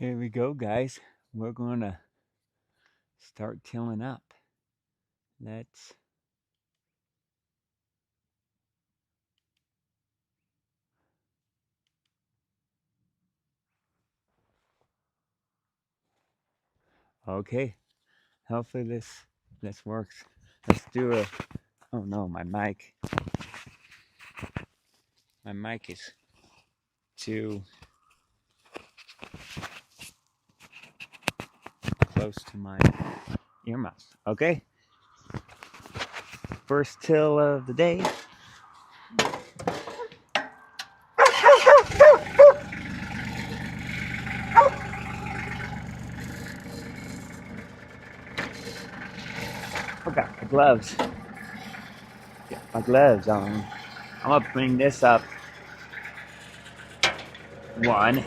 Here we go, guys. We're going to start tilling up. Let's okay. Hopefully this works. Let's do a oh no, my mic. My mic is too close to my earmuffs. Okay. First till of the day. Forgot my gloves. Got my gloves on. I'm gonna bring this up one.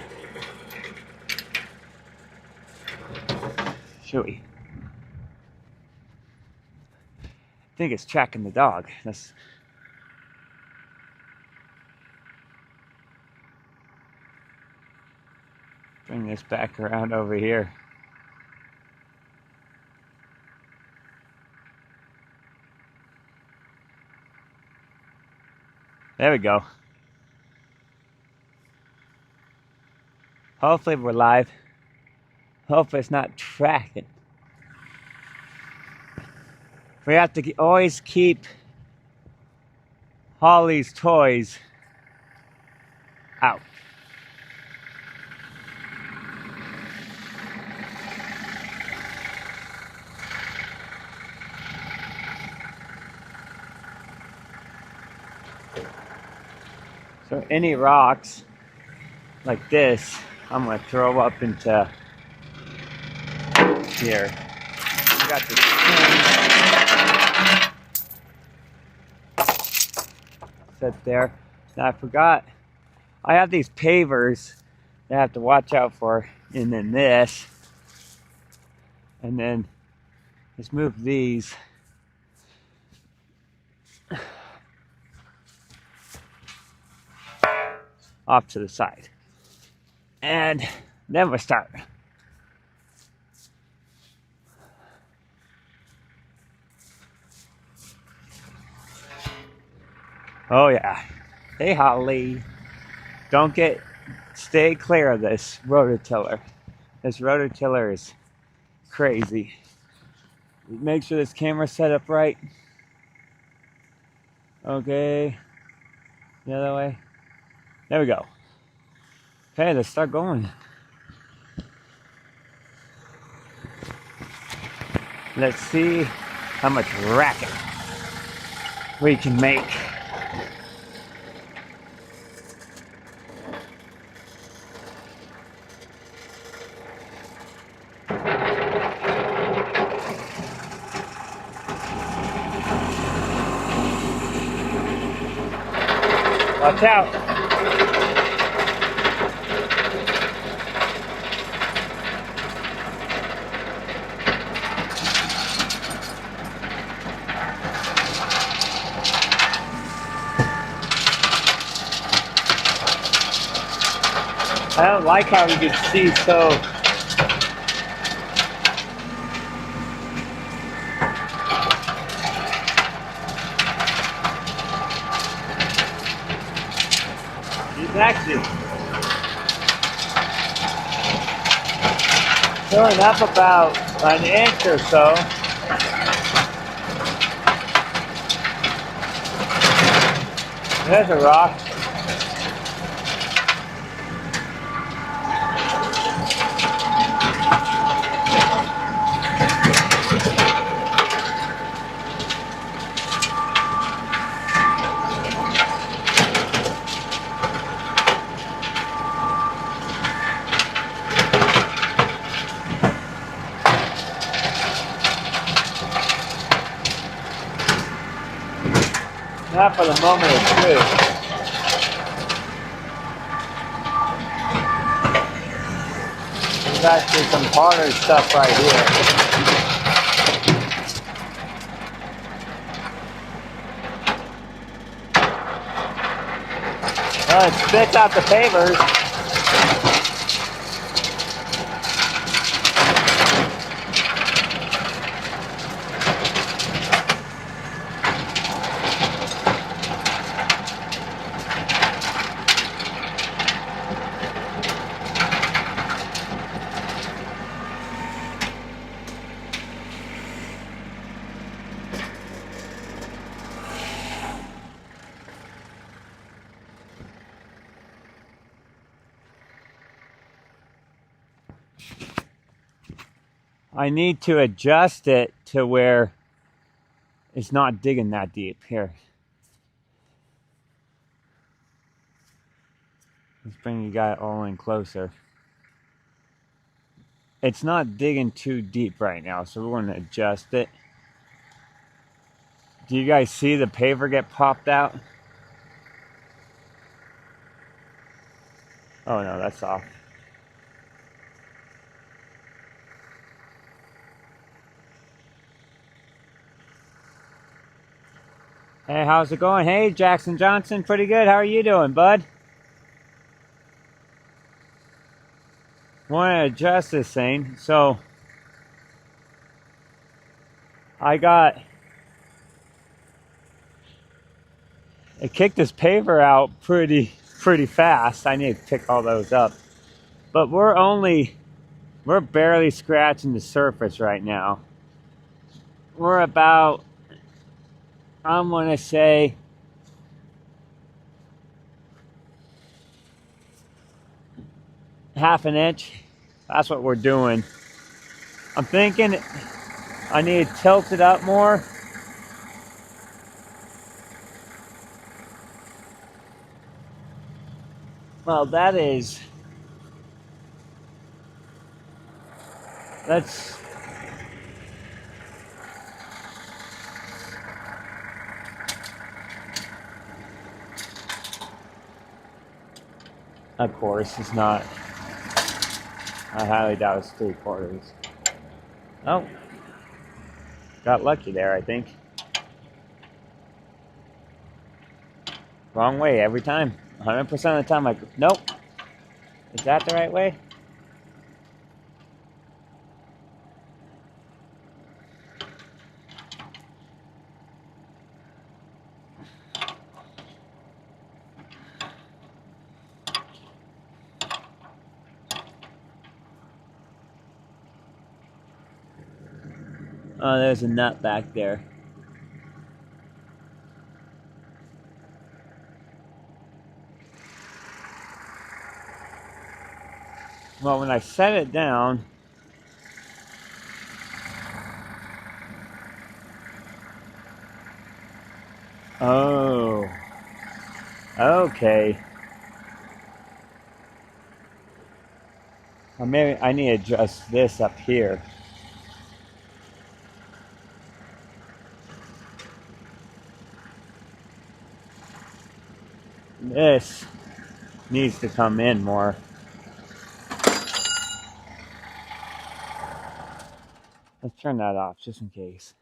Should we? I think it's tracking the dog. Let's bring this back around over here. There we go. Hopefully we're live. Hopefully it's not tracking. We have to always keep Holly's toys out. So any rocks like this, I'm gonna throw up into here. We got this set there. Now I forgot, I have these pavers that I have to watch out for, and then this, and then let's move these. Off to the side. And then we'll start. Oh yeah. Hey Holly. Stay clear of this rototiller. This rototiller is crazy. Make sure this camera's set up right. Okay. The other way. There we go. Okay, let's start going. Let's see how much racket we can make. Watch out. I don't like how you can see so he's actually showing up about an inch or so. There's a rock. Not for the moment, it's good. There's actually some harder stuff right here. Well, it spits out the pavers. I need to adjust it to where it's not digging that deep. Here. Let's bring you guys all in closer. It's not digging too deep right now, so we're going to adjust it. Do you guys see the paver get popped out? Oh no, that's off. Hey, how's it going? Hey, Jackson Johnson, pretty good. How are you doing, bud? Want to adjust this thing. So, it kicked this paver out pretty fast. I need to pick all those up. But we're barely scratching the surface right now. We're about, I'm gonna say, half an inch. That's what we're doing. I'm thinking I need to tilt it up more. Well, that's of course it's not. I highly doubt it's 3/4. Oh, got lucky there, I think. Wrong way every time. 100% of the time, like, nope. Is that the right way? Oh, there's a nut back there. Well, when I set it down, oh, okay. Or maybe I need to adjust this up here. This needs to come in more. Let's turn that off just in case.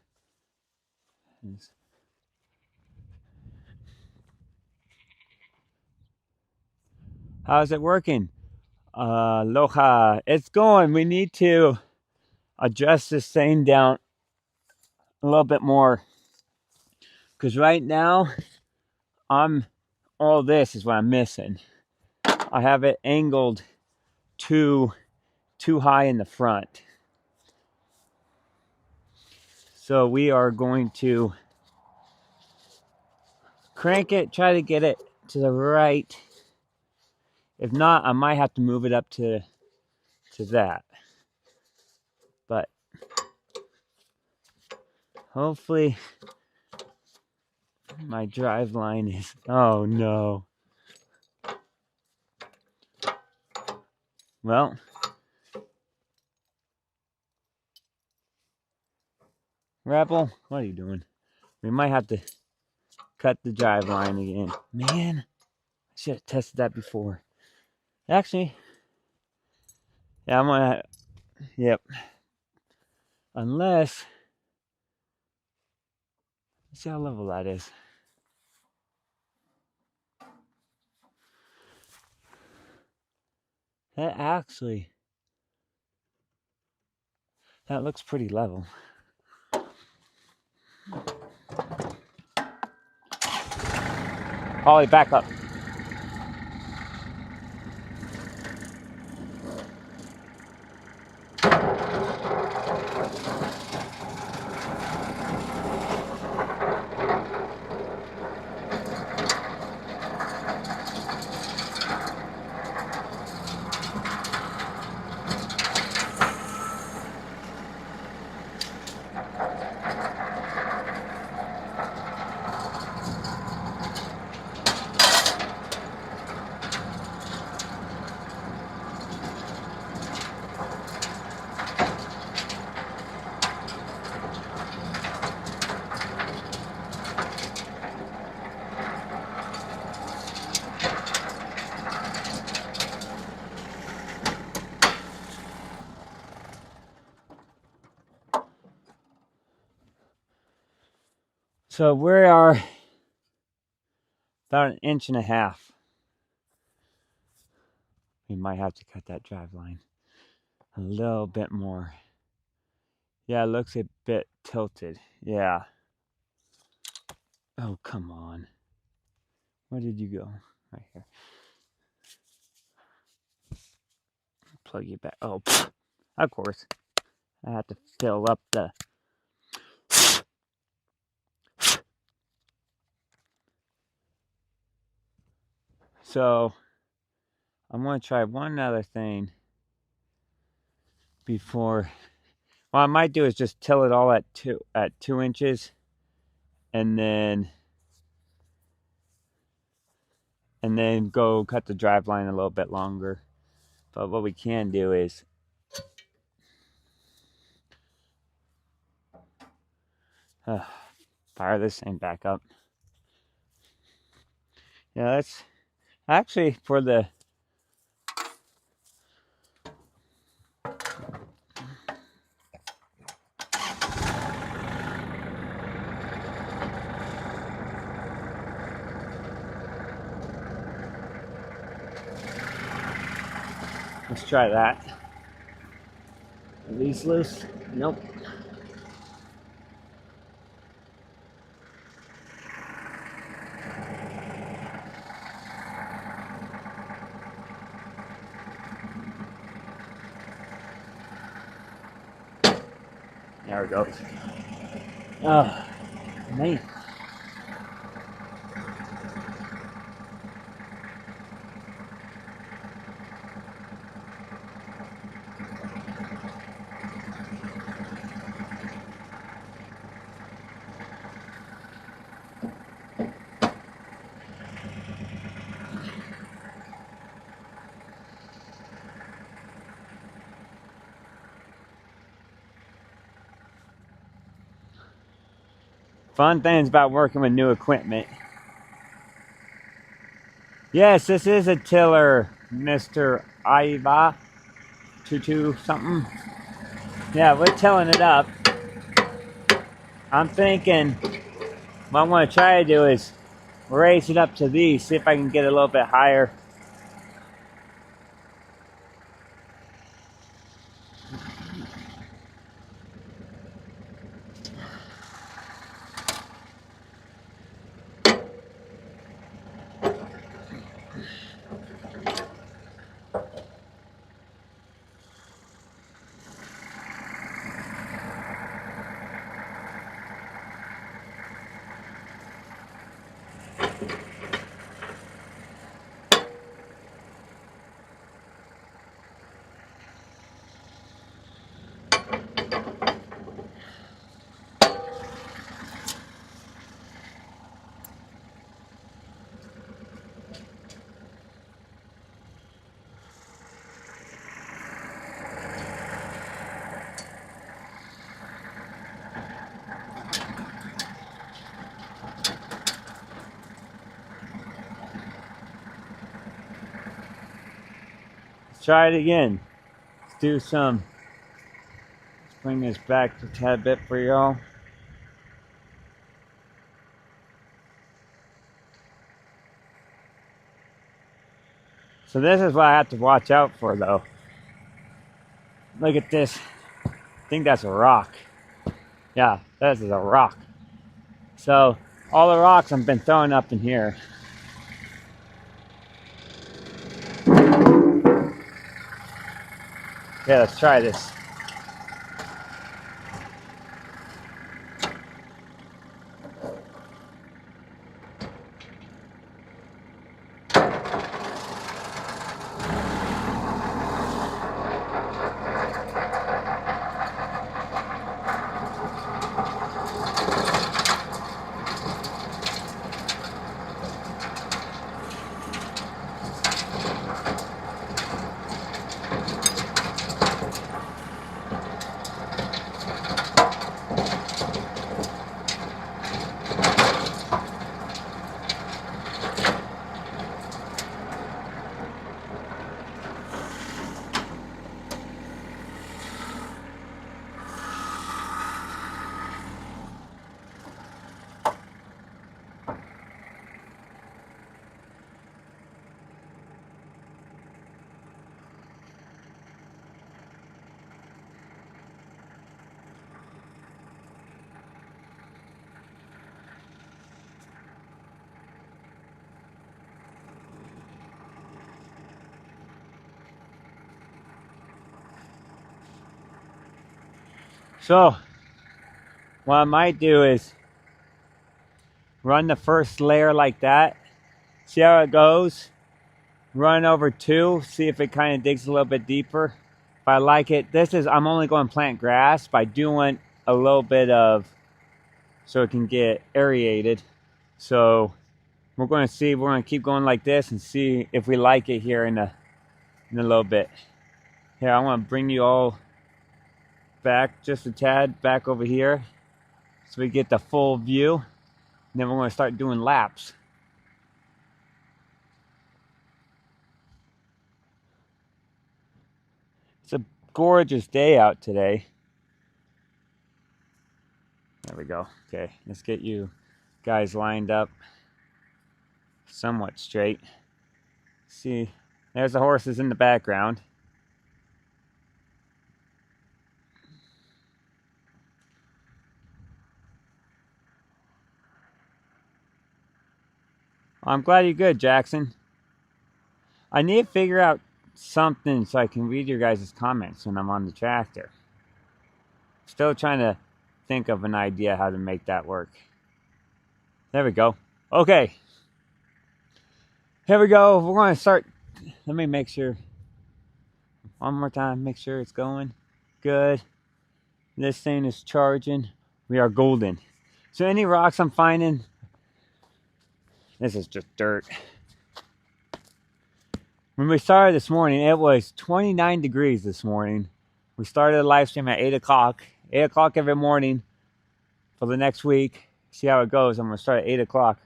How's it working? Aloha. It's going. We need to adjust this thing down a little bit more. Because right now, all this is what I'm missing. I have it angled too high in the front. So we are going to crank it, try to get it to the right. If not, I might have to move it up to that. But hopefully my drive line is, oh no. Well, Rebel, what are you doing? We might have to cut the drive line again. Man, I should have tested that before. Actually, yeah, I'm gonna, yep. Unless, let's see how level that is. That actually, that looks pretty level. Ollie, back up. So we are about 1.5 inches. We might have to cut that drive line a little bit more. Yeah, it looks a bit tilted. Yeah. Oh, come on. Where did you go? Right here. Plug you back. Oh, of course. I have to fill up the... So, I'm going to try one other thing before... What I might do is just till it all at 2 inches, and then go cut the drive line a little bit longer. But what we can do is fire this thing back up. Yeah, that's actually for the... Let's try that. Are these loose? Nope. There we go. Oh, man. Fun things about working with new equipment. Yes, this is a tiller, Mr. Aiva 22 something. Yeah, we're tilling it up. I'm thinking what I want to try to do is raise it up to these, see if I can get it a little bit higher. Let's try it again. Let's do some. Let's bring this back a tad bit for y'all. So this is what I have to watch out for, though. Look at this. I think that's a rock. Yeah, this is a rock. So all the rocks I've been throwing up in here. Yeah, let's try this. So what I might do is run the first layer like that, see how it goes, run over 2, see if it kind of digs a little bit deeper. If I like it, I'm only going to plant grass by doing a little bit of, so it can get aerated. So we're going to keep going like this and see if we like it here in a little bit. Here, I want to bring you all back just a tad, back over here, so we get the full view. And then we're going to start doing laps. It's a gorgeous day out today. There we go. Okay, let's get you guys lined up somewhat straight. See, there's the horses in the background. I'm glad you're good, Jackson. I need to figure out something so I can read your guys' comments when I'm on the tractor. Still trying to think of an idea how to make that work. There we go. Okay. Here we go. We're going to start. Let me make sure. One more time. Make sure it's going. Good. This thing is charging. We are golden. So any rocks I'm finding, this is just dirt. When we started this morning, it was 29 degrees this morning. We started the live stream at 8 o'clock. 8 o'clock every morning for the next week. See how it goes. I'm going to start at 8 o'clock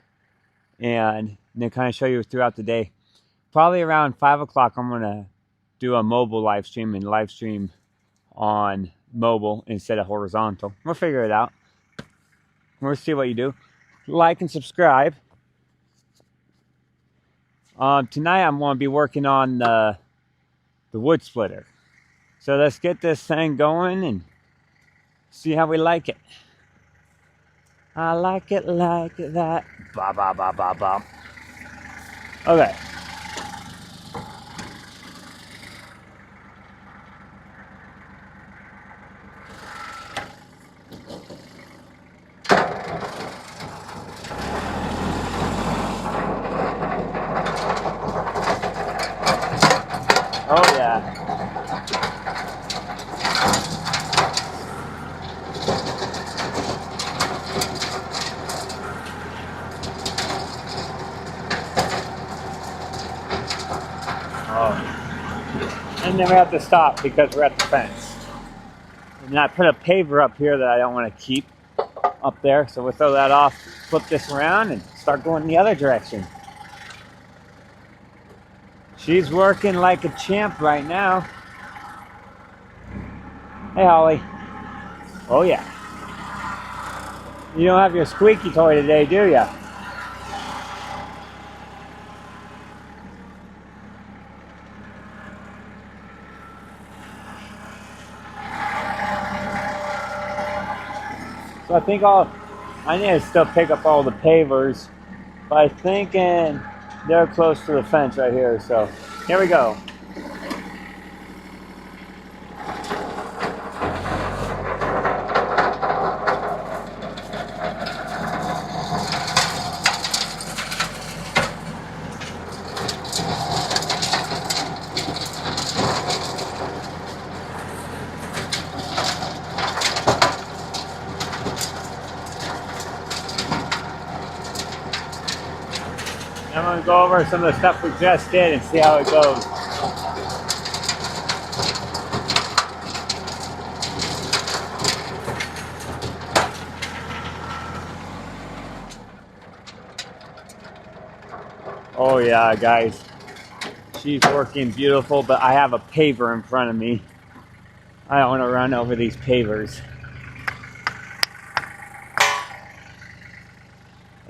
and then kind of show you throughout the day. Probably around 5 o'clock, I'm going to do a mobile live stream and live stream on mobile instead of horizontal. We'll figure it out. We'll see what you do. Like and subscribe. Tonight I'm going to be working on the wood splitter. So let's get this thing going and see how we like it. I like it like that. Ba ba ba ba ba. Okay. Oh yeah. And then we have to stop because we're at the fence. And I put a paver up here that I don't want to keep up there. So we'll throw that off, flip this around, and start going the other direction. She's working like a champ right now. Hey, Holly. Oh, yeah. You don't have your squeaky toy today, do ya? So I think I need to still pick up all the pavers, but I'm thinking they're close to the fence right here. So here we go. I'm going to go over some of the stuff we just did and see how it goes. Oh yeah, guys. She's working beautiful, but I have a paver in front of me. I don't want to run over these pavers.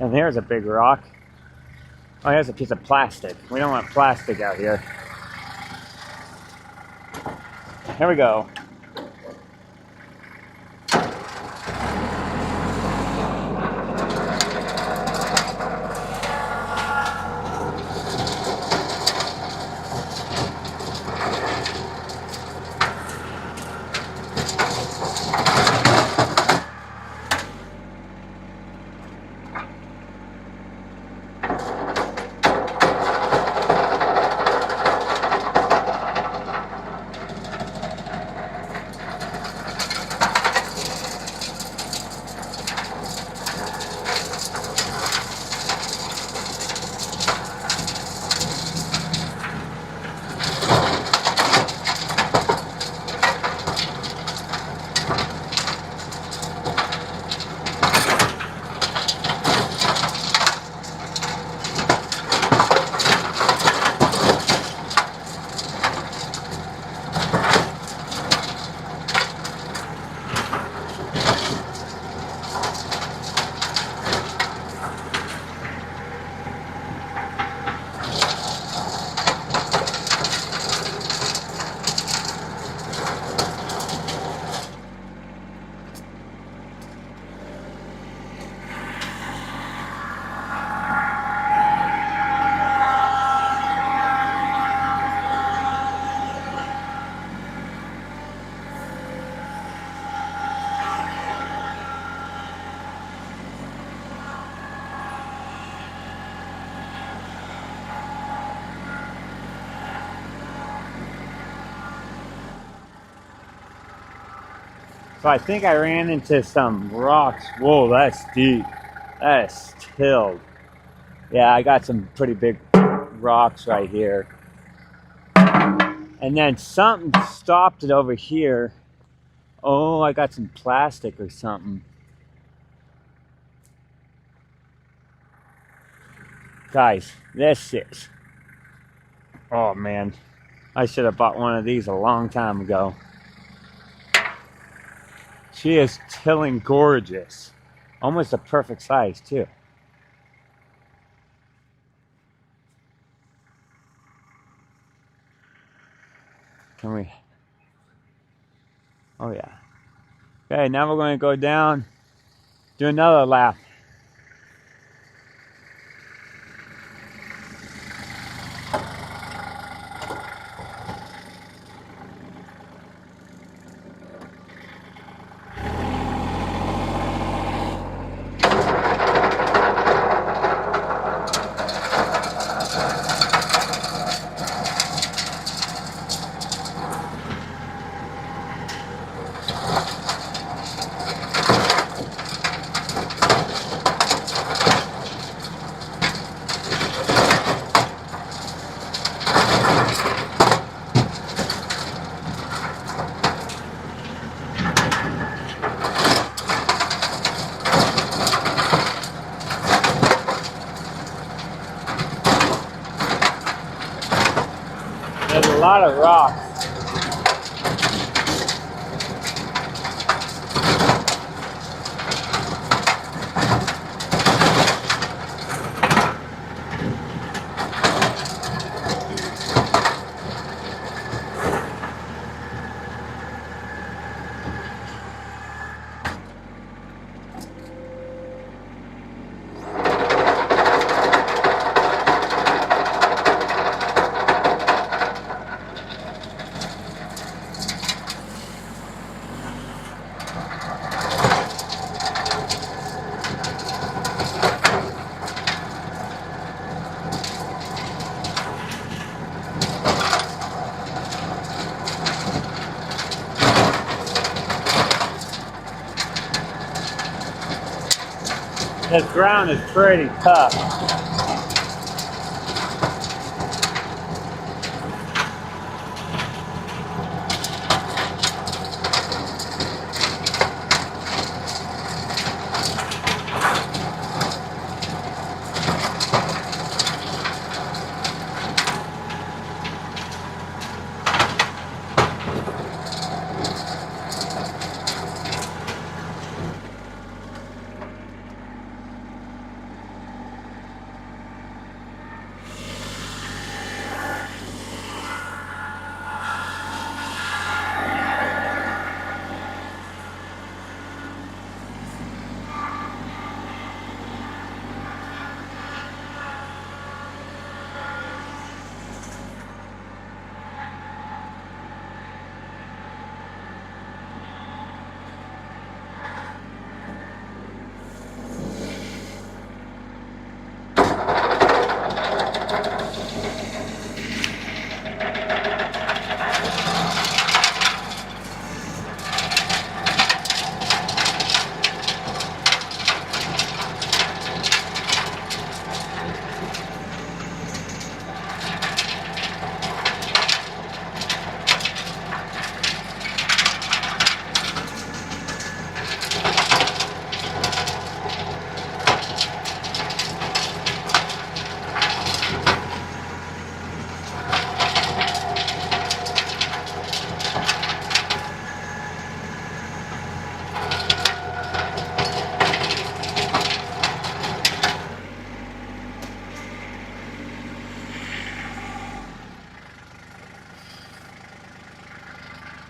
And there's a big rock. Oh, here's a piece of plastic. We don't want plastic out here. Here we go. So I think I ran into some rocks. Whoa, that's deep. That is tilled. Yeah, I got some pretty big rocks right here. And then something stopped it over here. Oh, I got some plastic or something. Guys, this is... Oh man, I should have bought one of these a long time ago. She is tilling gorgeous. Almost a perfect size too. Can we? Oh yeah. Okay, now we're going to go down, do another lap. There's a lot of rocks. This ground is pretty tough.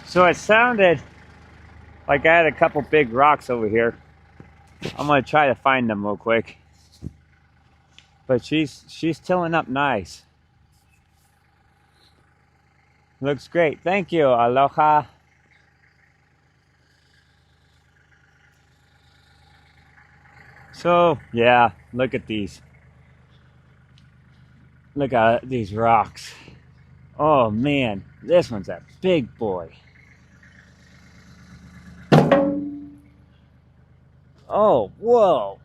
So it sounded like I had a couple big rocks over here. I'm gonna try to find them real quick. But she's tilling up nice. Looks great. Thank you. Aloha. So yeah, look at these. Look at these rocks. Oh man, this one's a big boy. Oh, whoa.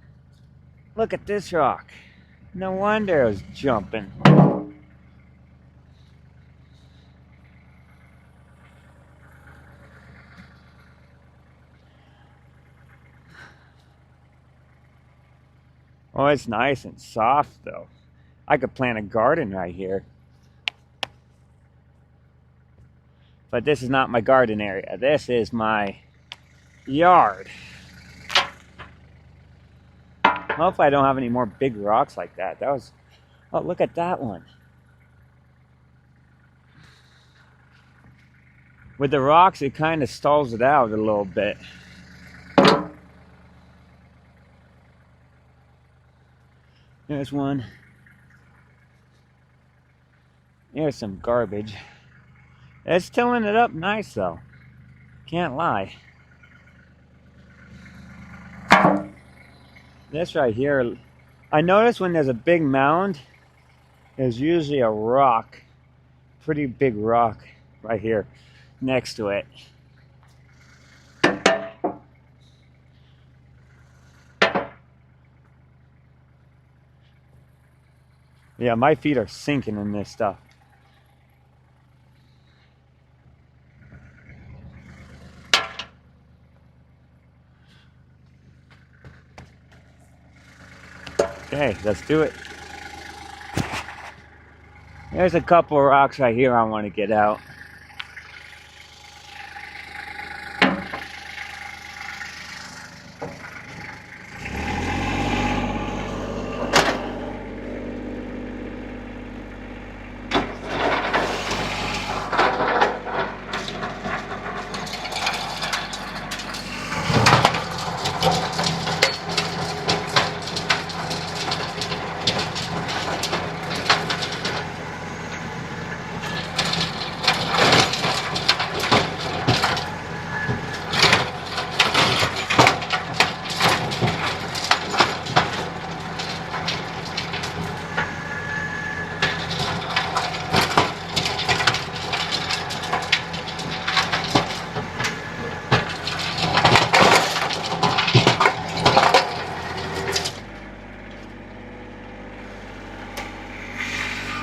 Look at this rock. No wonder it was jumping. Oh, it's nice and soft though. I could plant a garden right here. But this is not my garden area. This is my yard. Hopefully I don't have any more big rocks like that. That was, oh, look at that one. With the rocks, it kind of stalls it out a little bit. There's one. There's some garbage. It's tilling it up nice though. Can't lie. This right here, I notice when there's a big mound, there's usually a rock, pretty big rock right here next to it. Yeah, my feet are sinking in this stuff. Okay, let's do it. There's a couple of rocks right here I want to get out.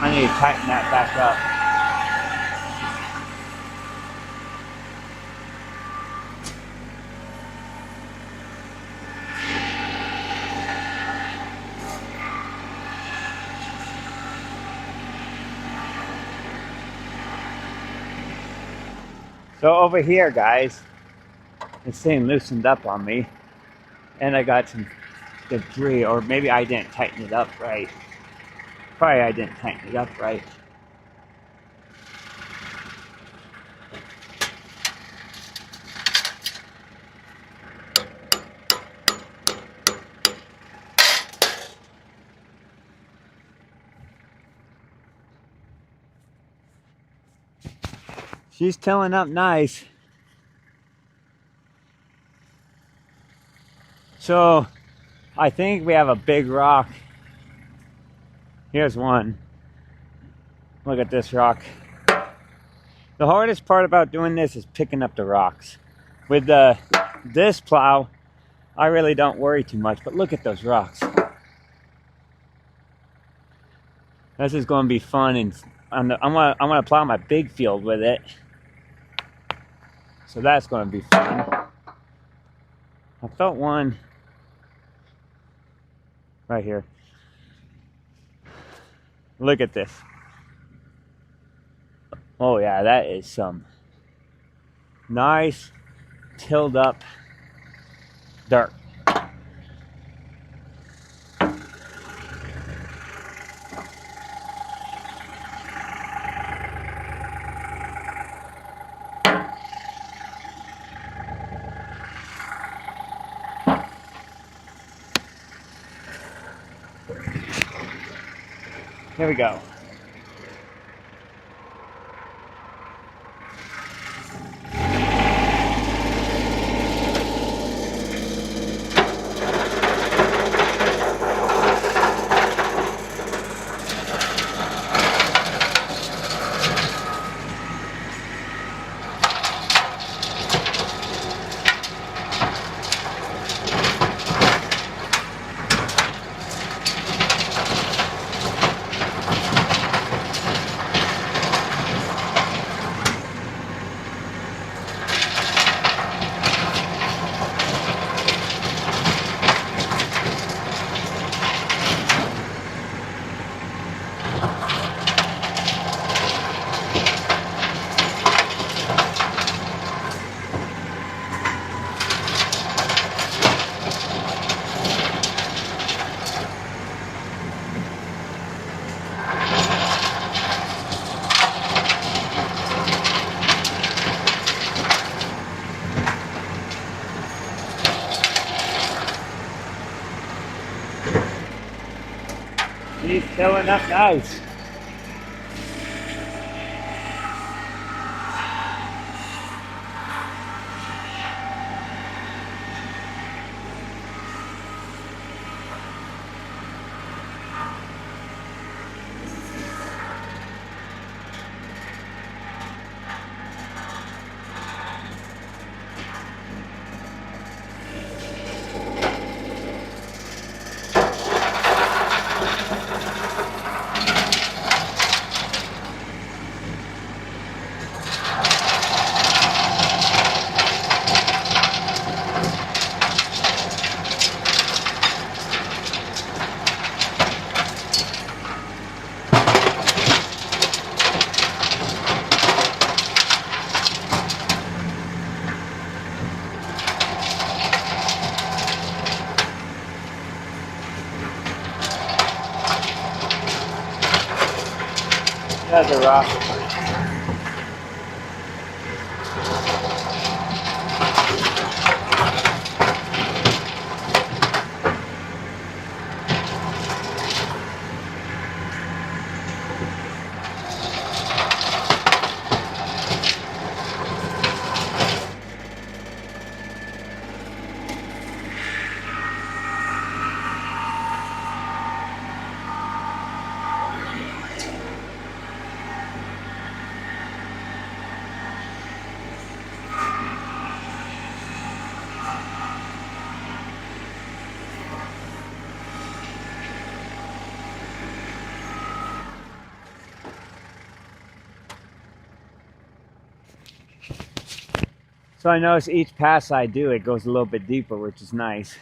I need to tighten that back up. So over here, guys, this thing loosened up on me, and I got some debris, or maybe I didn't tighten it up right. Probably I didn't tighten it up right. She's tilling up nice. So I think we have a big rock. Here's one. Look at this rock. The hardest part about doing this is picking up the rocks. With this plow, I really don't worry too much, but look at those rocks. This is going to be fun, and I'm gonna plow my big field with it. So that's going to be fun. I felt one right here. Look at this. Oh yeah, that is some nice tilled up dirt. Here we go. coming up nice. That's a rock. So I notice each pass I do, it goes a little bit deeper, which is nice.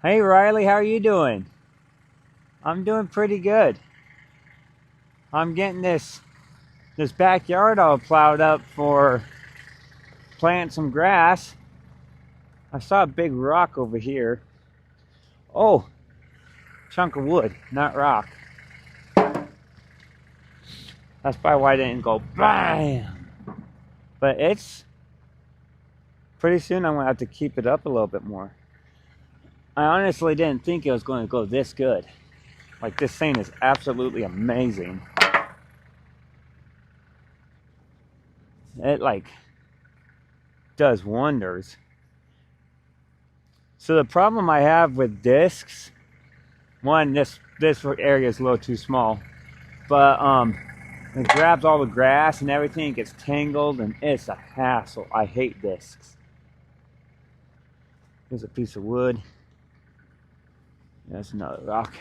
Hey Riley, how are you doing? I'm doing pretty good. I'm getting this backyard all plowed up for planting some grass. I saw a big rock over here. Oh, chunk of wood, not rock. That's probably why I didn't go BAM! But it's pretty soon I'm gonna have to keep it up a little bit more. I honestly didn't think it was going to go this good. Like, this thing is absolutely amazing. It like does wonders. So the problem I have with discs, one, this area is a little too small, but it grabs all the grass and everything, it gets tangled, and it's a hassle. I hate discs. Here's a piece of wood. That's another rock.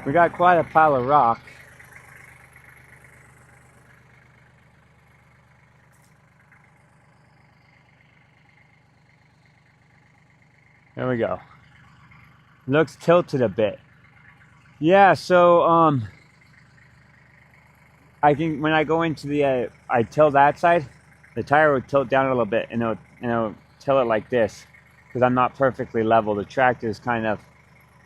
We got quite a pile of rock. There we go. Looks tilted a bit. Yeah, so I think when I go into the I tilt that side, the tire will tilt down a little bit, and it'll tilt it like this, because I'm not perfectly level. The tractor is kind of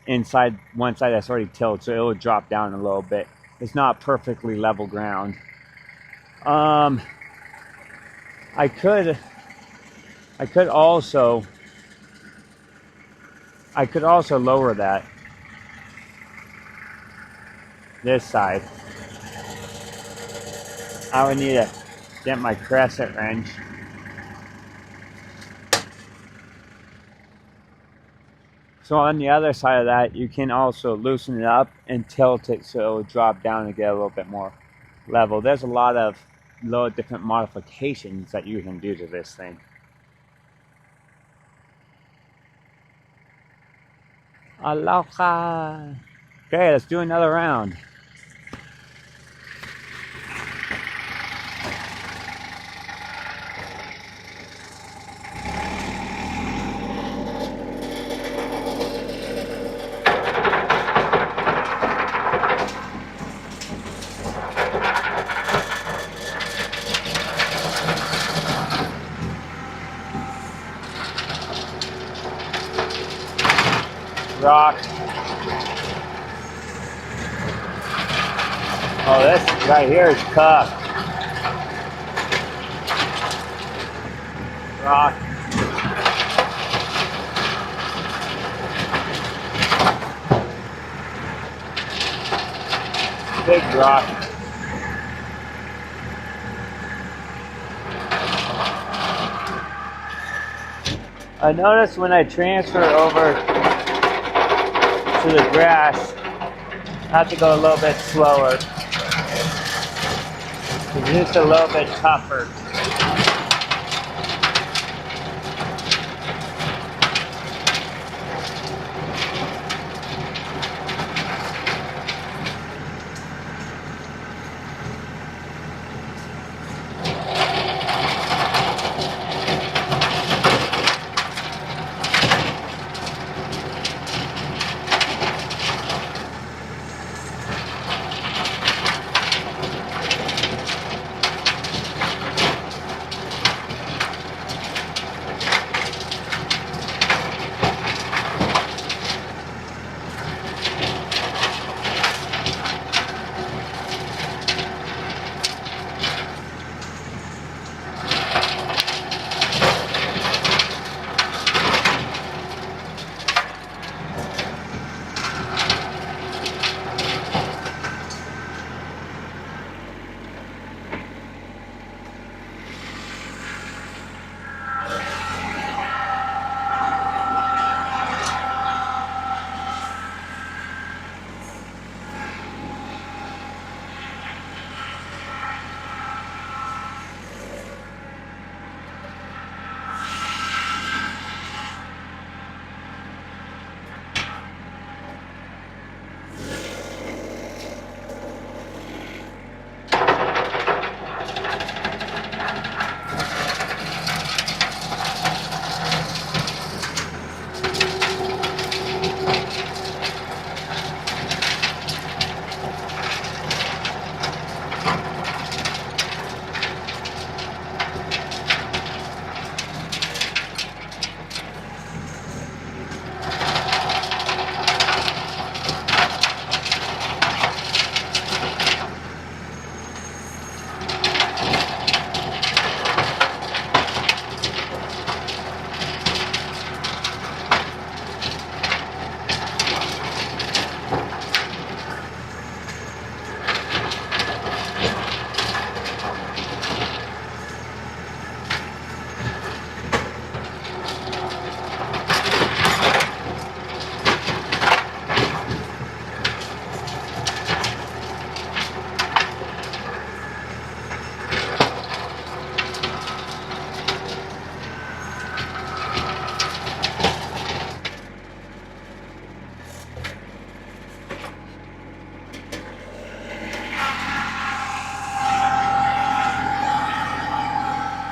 inside one side that's already tilted, so it will drop down a little bit. It's not perfectly level ground. I could also lower that. This side. I would need to get my crescent wrench. So on the other side of that, you can also loosen it up and tilt it so it will drop down and get a little bit more level. There's a lot of different modifications that you can do to this thing. Aloha! Okay, let's do another round. Rock. Oh, this right here is tough. Rock. big rock. I noticed when I transfer over to the grass, I have to go a little bit slower. It's just a little bit tougher.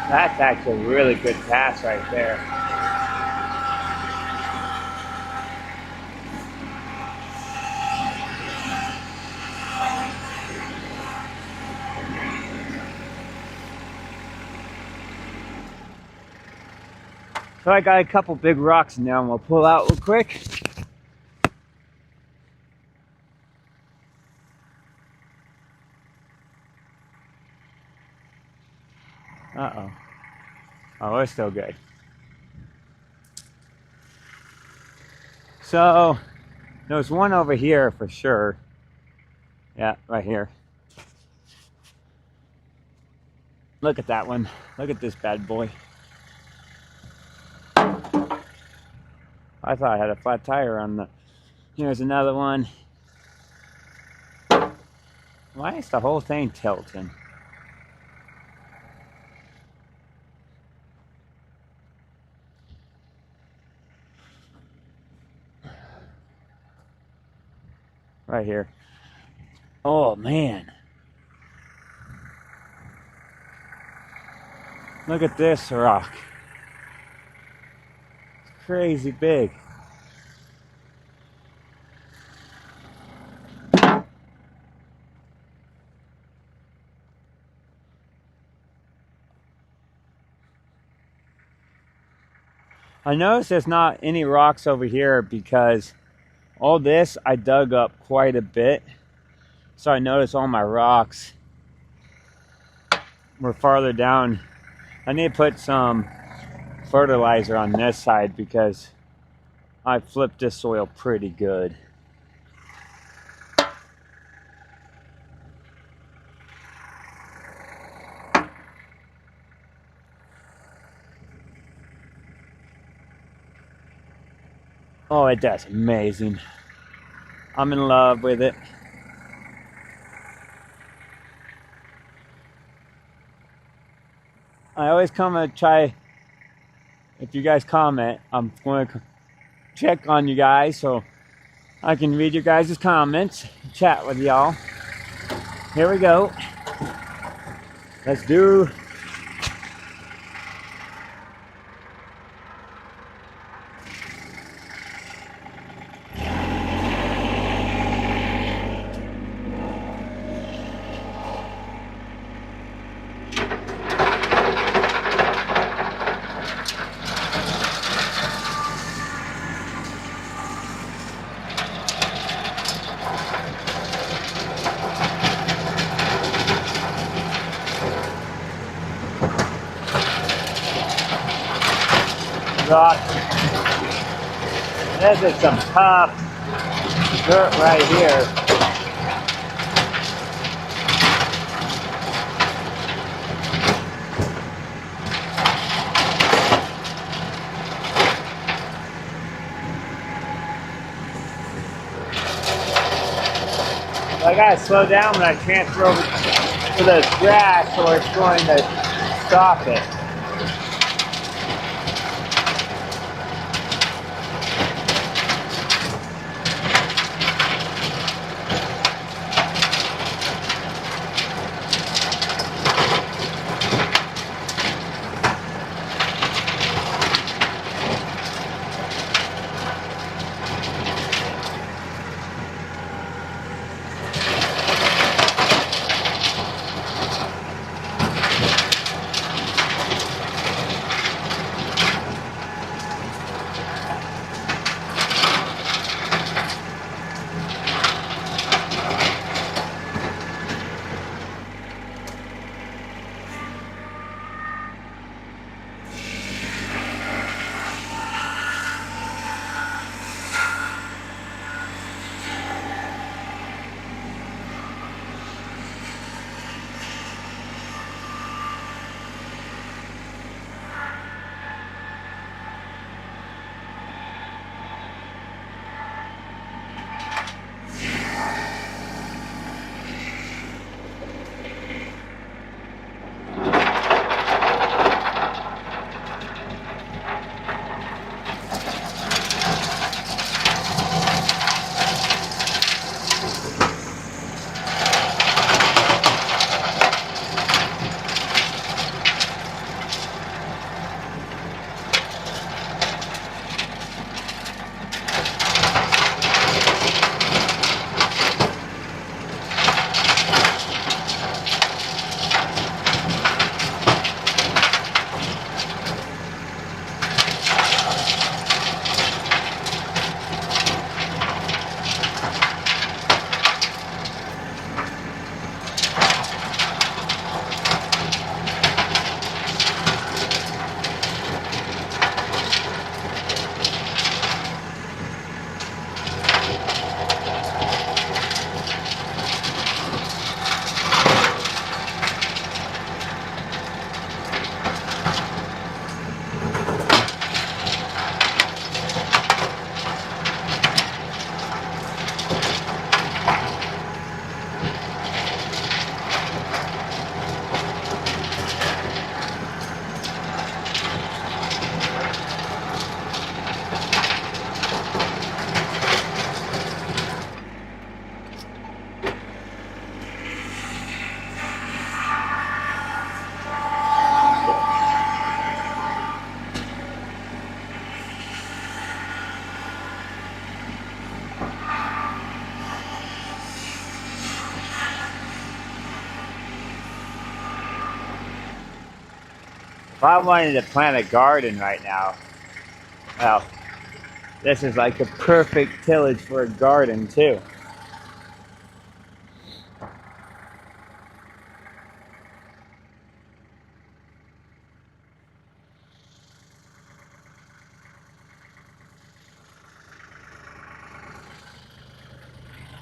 That's actually a really good pass right there. So I got a couple big rocks in there and we'll pull out real quick. Uh-oh. Oh, we're still good. So, there's one over here for sure. Yeah, right here. Look at that one. Look at this bad boy. I thought I had a flat tire on the... Here's another one. Why is the whole thing tilting? Right here. Oh, man. Look at this rock. It's crazy big. I noticed there's not any rocks over here because all this I dug up quite a bit. So I noticed all my rocks were farther down. I need to put some fertilizer on this side because I flipped this soil pretty good. Oh, it does amazing. I'm in love with it. I always come and try, if you guys comment, I'm going to check on you guys so I can read your guys' comments, chat with y'all. Here we go. Let's do. Rock. This is some tough dirt right here. I gotta slow down when I transfer over to the grass or it's going to stop it. If I wanted to plant a garden right now, well, this is like the perfect tillage for a garden too.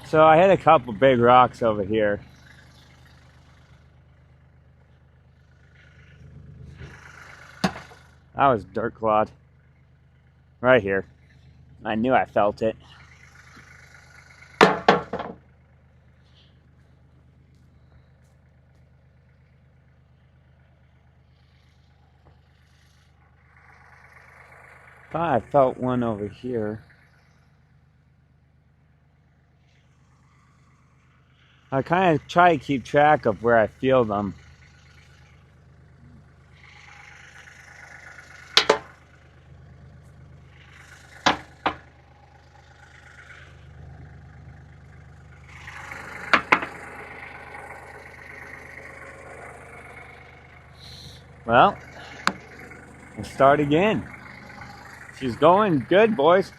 So I hit a couple big rocks over here. That was dirt clod. Right here. I knew I felt it. Thought I felt one over here. I kind of try to keep track of where I feel them. Well, let's start again. She's going good, boys.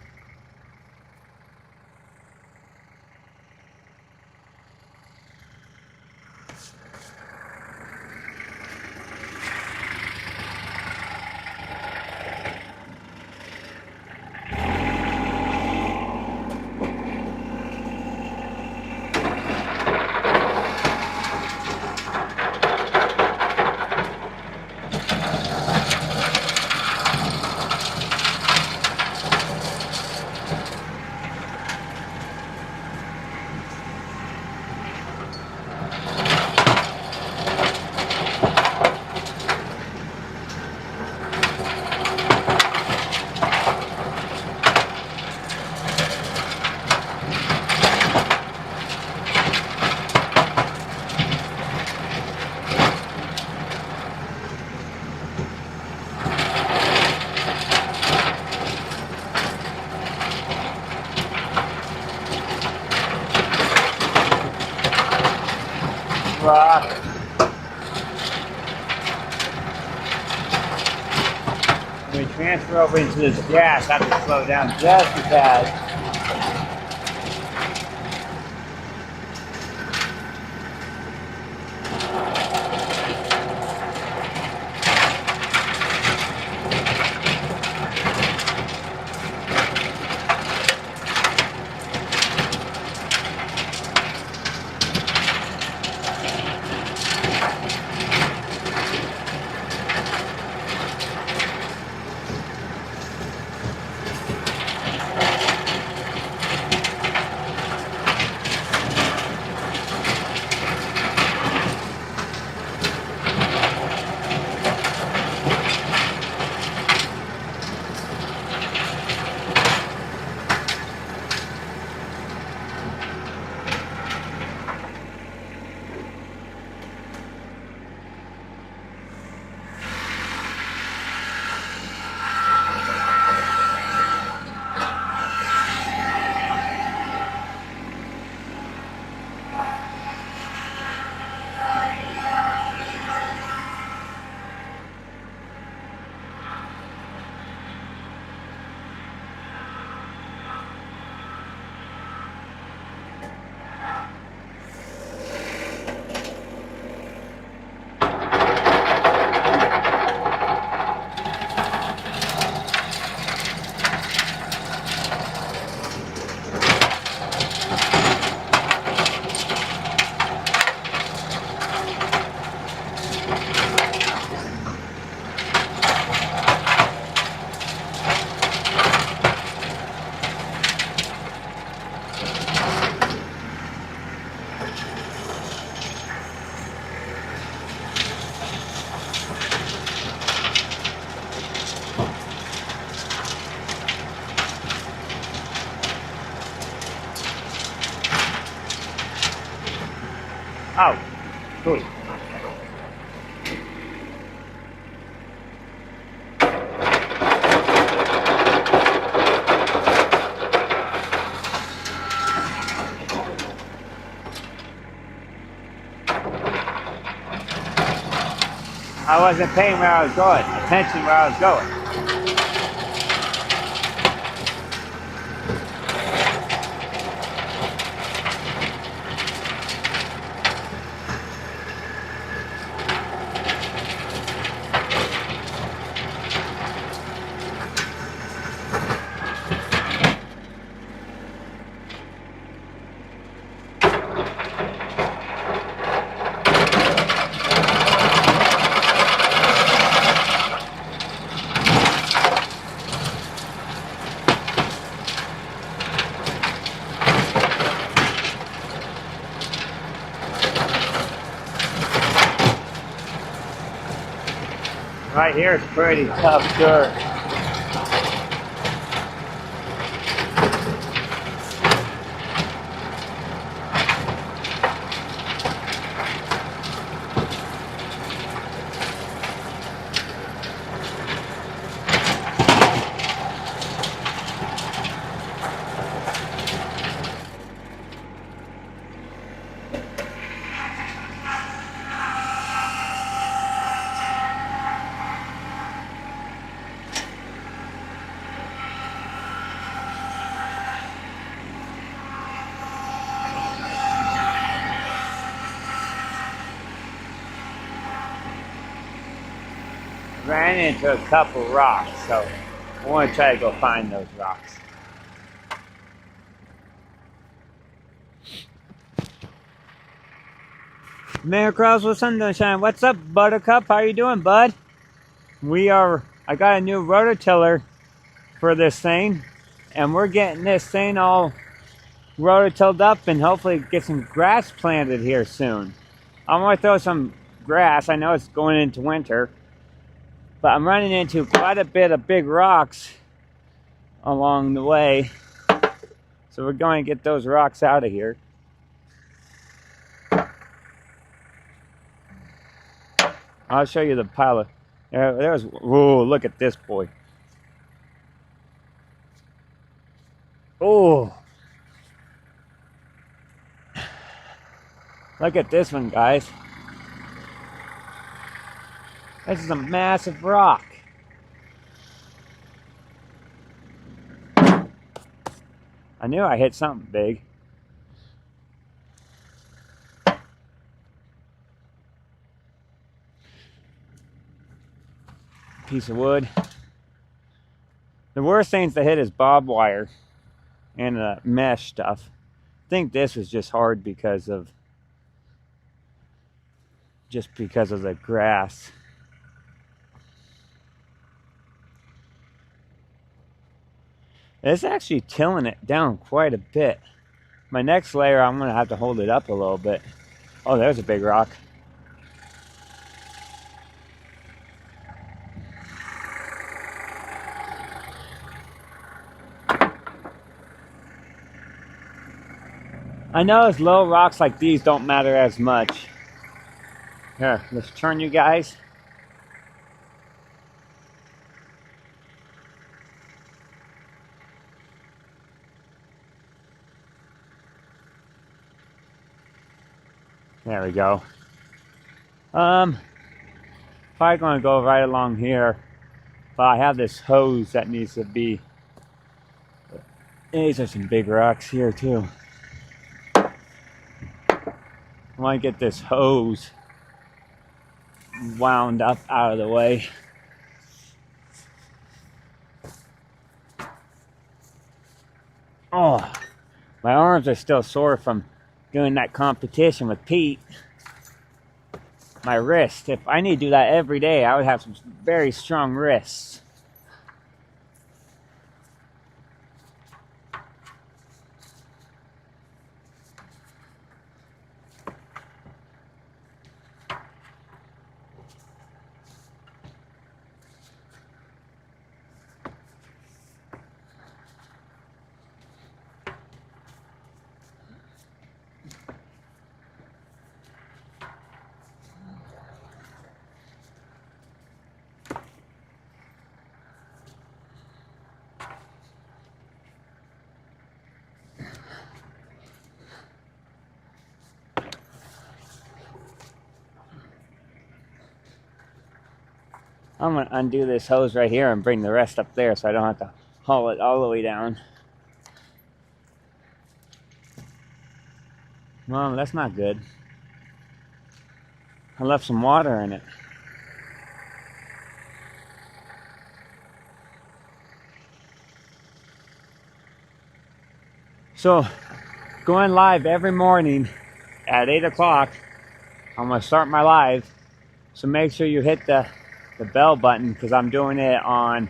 When we transfer over into this gas, I have to slow down just a tad. Oh, good. I wasn't paying where I was going, attention where I was going. right here is pretty tough dirt. Ran into a couple rocks, so I want to try to go find those rocks. Man across with sunshine. What's up, Buttercup? How you doing, bud? I got a new rototiller for this thing, and we're getting this thing all rototilled up and hopefully get some grass planted here soon. I'm going to throw some grass. I know it's going into winter, but I'm running into quite a bit of big rocks along the way. So we're going to get those rocks out of here. I'll show you the pile of... Whoa, look at this boy. Oh. Look at this one, guys. This is a massive rock. I knew I hit something big. Piece of wood. The worst things to hit is barbed wire and mesh stuff. I think this was just hard because of the grass. It's actually tilling it down quite a bit. My next layer, I'm going to have to hold it up a little bit. Oh, there's a big rock. I know as little rocks like these don't matter as much. Here, let's turn you guys. There we go. Probably gonna go right along here, but I have this hose that needs to be. These are some big rocks here too. I want to get this hose wound up out of the way. Oh, my arms are still sore from doing that competition with Pete. My wrist, if I need to do that every day, I would have some very strong wrists. I'm going to undo this hose right here and bring the rest up there so I don't have to haul it all the way down. Well, that's not good. I left some water in it. So, going live every morning at 8 o'clock. I'm going to start my live. So make sure you hit the bell button, because I'm doing it on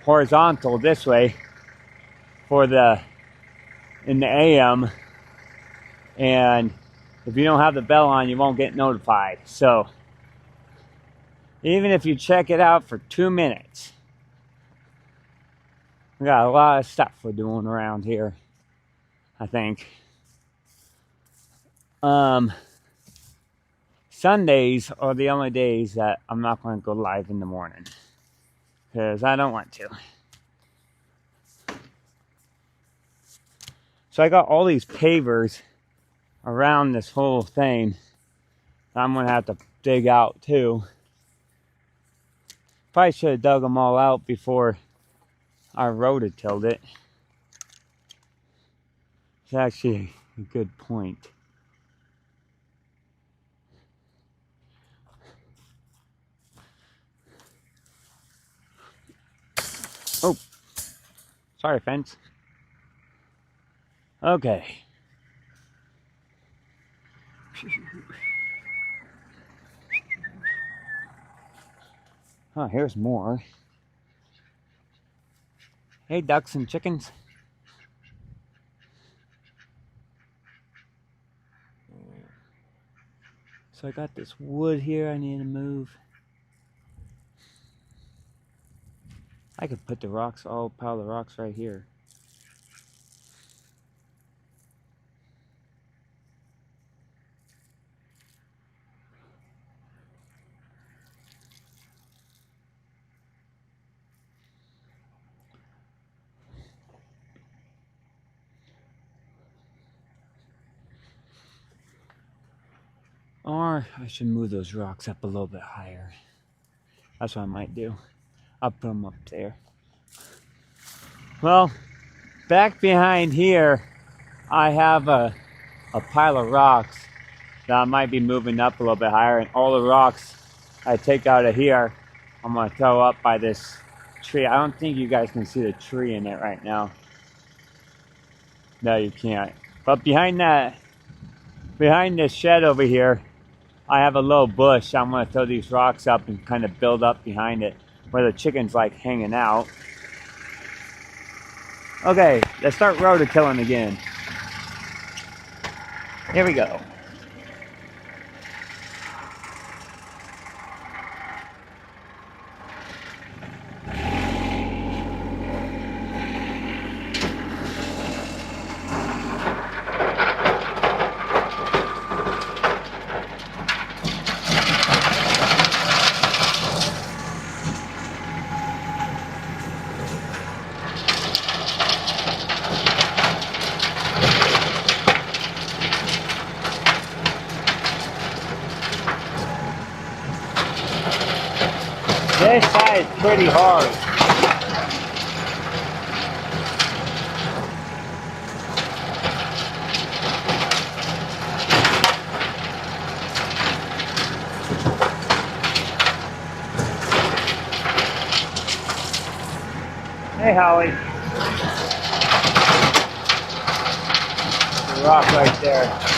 horizontal this way for in the AM, and if you don't have the bell on, you won't get notified. So Even if you check it out for 2 minutes. We got a lot of stuff we're doing around here, I think. Sundays are the only days that I'm not going to go live in the morning, because I don't want to. So I got all these pavers around this whole thing that I'm going to have to dig out too. Probably should have dug them all out before I rototilled it. It's actually a good point. Oh, sorry, fence. Okay. Oh, here's more. Hey, ducks and chickens. So I got this wood here I need to move. I could put the rocks, all pile the rocks right here. Or I should move those rocks up a little bit higher. That's what I might do. I'll put them up there. Well, back behind here, I have a pile of rocks that I might be moving up a little bit higher. And all the rocks I take out of here, I'm going to throw up by this tree. I don't think you guys can see the tree in it right now. No, you can't. But behind this shed over here, I have a little bush. I'm going to throw these rocks up and kind of build up behind it where the chickens like hanging out. Okay, let's start rototilling again. Here we go. This side is pretty hard. Hey, Holly. The rock right there.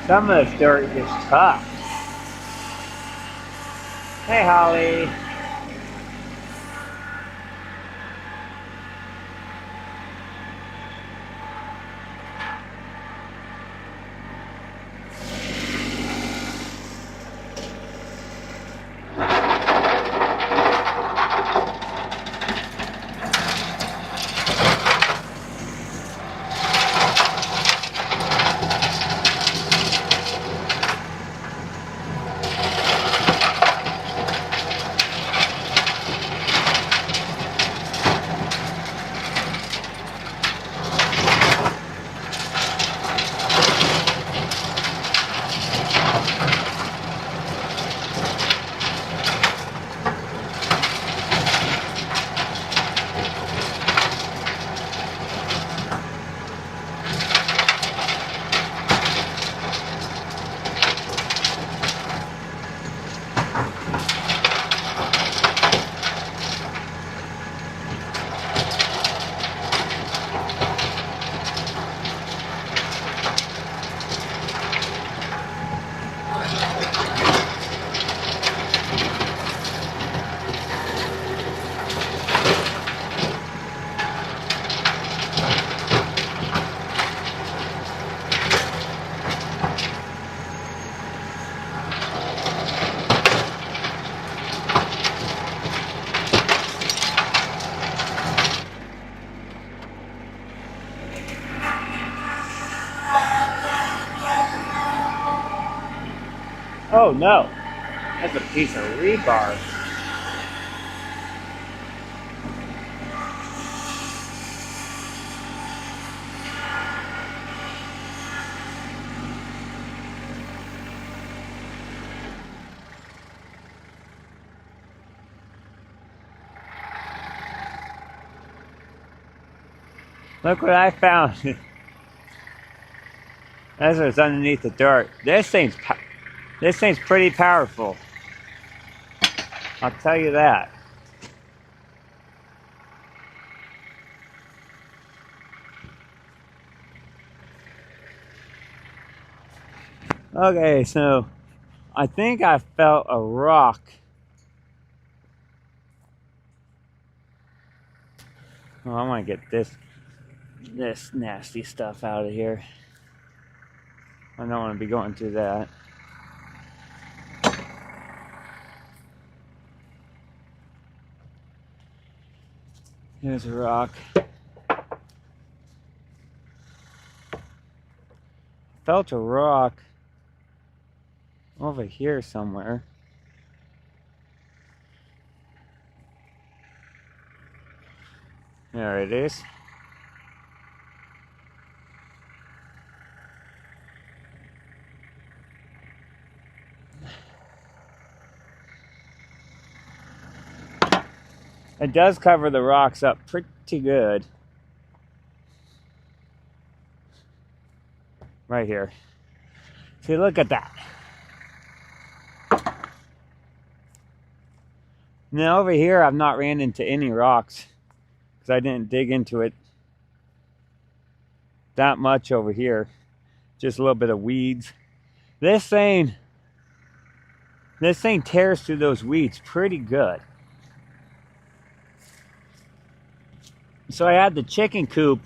Some of this dirt is tough. Hey, Holly. Oh no, that's a piece of rebar. Look what I found. That's what's underneath the dirt. This thing's pretty powerful. I'll tell you that. Okay, so I think I felt a rock. Oh, I want to get this nasty stuff out of here. I don't want to be going through that. Here's a rock. Felt a rock over here somewhere. There it is. It does cover the rocks up pretty good. Right here. See, look at that. Now over here, I've not ran into any rocks because I didn't dig into it that much over here. Just a little bit of weeds. This thing tears through those weeds pretty good. So I had the chicken coop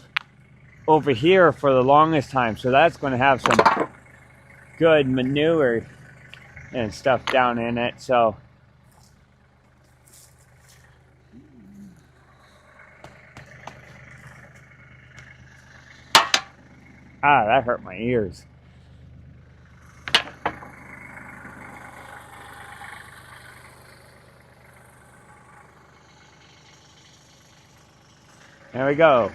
over here for the longest time, so that's going to have some good manure and stuff down in it. So that hurt my ears. There we go.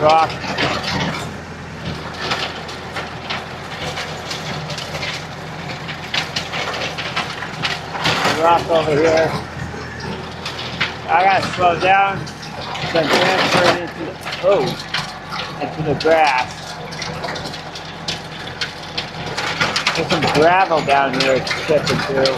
Rock. Rock over here. I gotta slow down so I'm transferring into the grass. There's some gravel down here it's chipping through.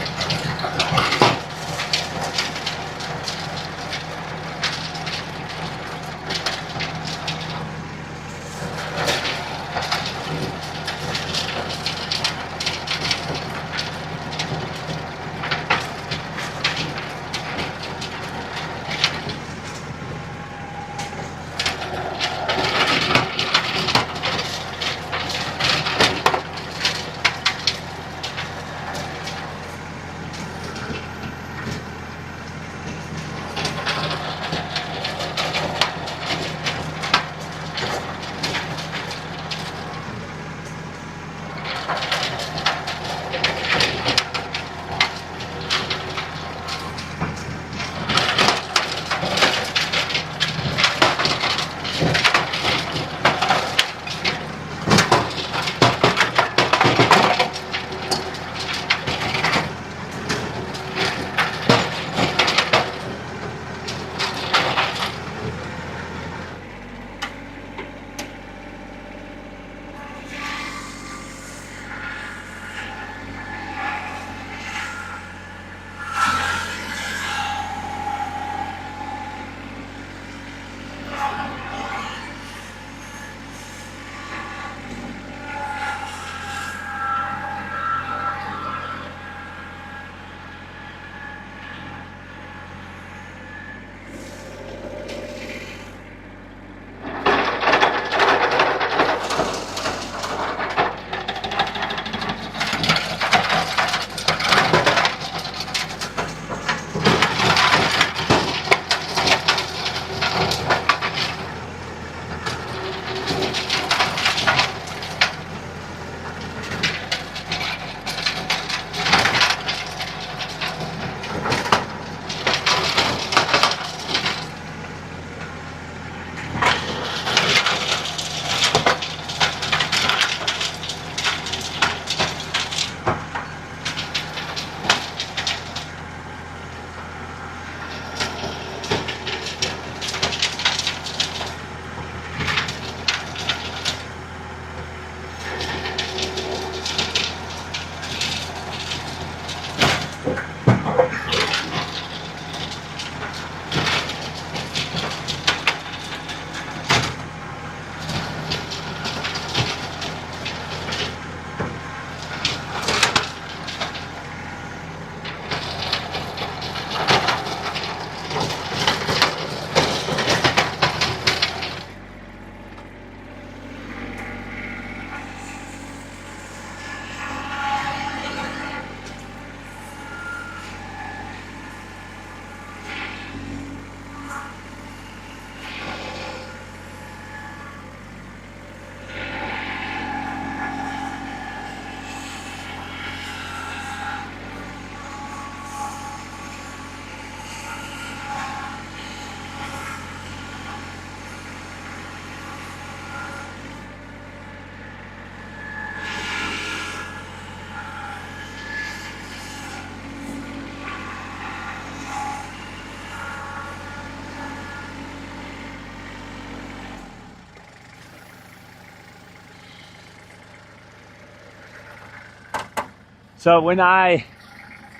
So when I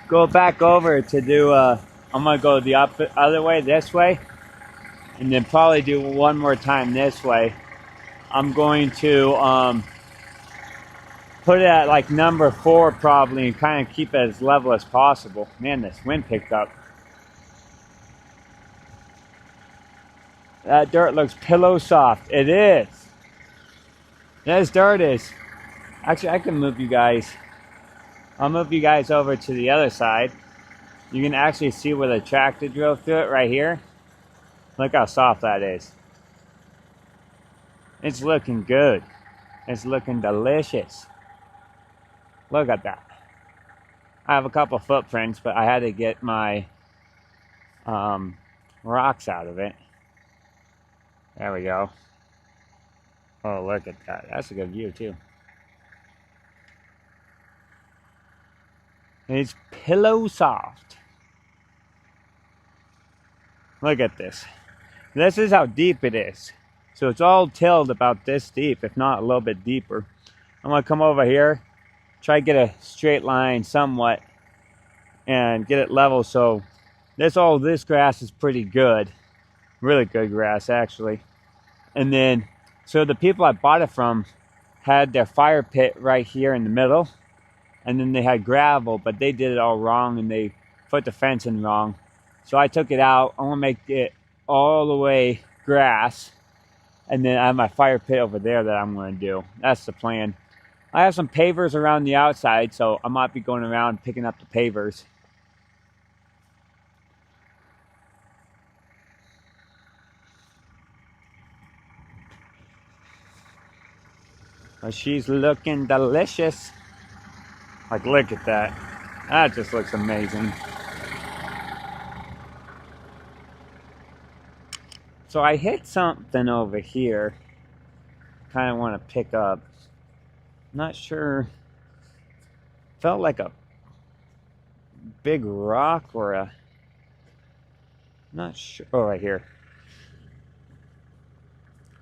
go back over to do, I'm gonna go the other way, this way, and then probably do one more time this way. I'm going to put it at like number 4 probably, and kind of keep it as level as possible. Man, this wind picked up. That dirt looks pillow soft. It is. This dirt is. Actually, I can move you guys. I'll move you guys over to the other side. You can actually see where the tractor drove through it right here. Look how soft that is. It's looking good. It's looking delicious. Look at that. I have a couple footprints, but I had to get my rocks out of it. There we go. Oh, look at that. That's a good view too. It's pillow soft. Look at this. This is how deep it is. So it's all tilled about this deep, if not a little bit deeper. I'm gonna come over here, try to get a straight line somewhat, and get it level. So this grass is pretty good. Really good grass, actually. And then, so the people I bought it from had their fire pit right here in the middle. And then they had gravel, but they did it all wrong and they put the fence in wrong. So I took it out. I want to make it all the way grass. And then I have my fire pit over there that I'm going to do. That's the plan. I have some pavers around the outside, so I might be going around picking up the pavers. But she's looking delicious. Like, look at that. That just looks amazing. So I hit something over here. Kind of want to pick up. Not sure. Felt like a big rock or a... Not sure. Oh, right here.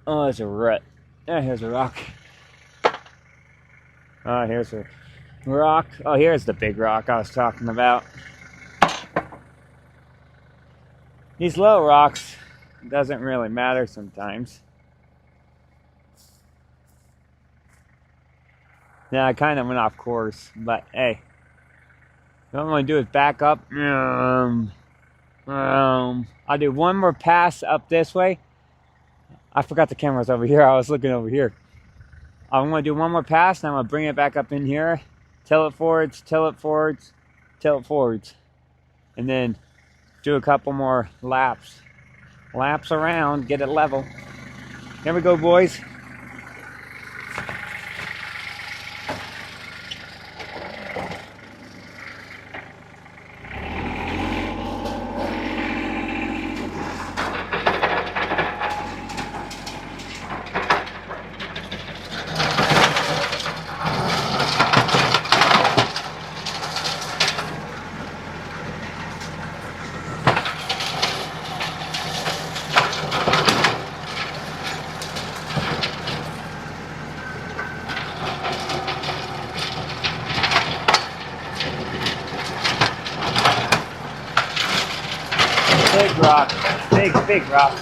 Oh, there's a rut. Yeah, here's a rock. Oh, here's a rock. Oh, here's the big rock I was talking about. These little rocks doesn't really matter sometimes. Yeah, I kind of went off course, but hey, what I'm going to do is back up. I'll do one more pass up this way. I forgot the camera's over here. I was looking over here. I'm going to do one more pass, and I'm going to bring it back up in here. Tilt it forwards, tilt it forwards, tilt it forwards. And then do a couple more laps. Laps around, get it level. Here we go, boys. rock. Big rock.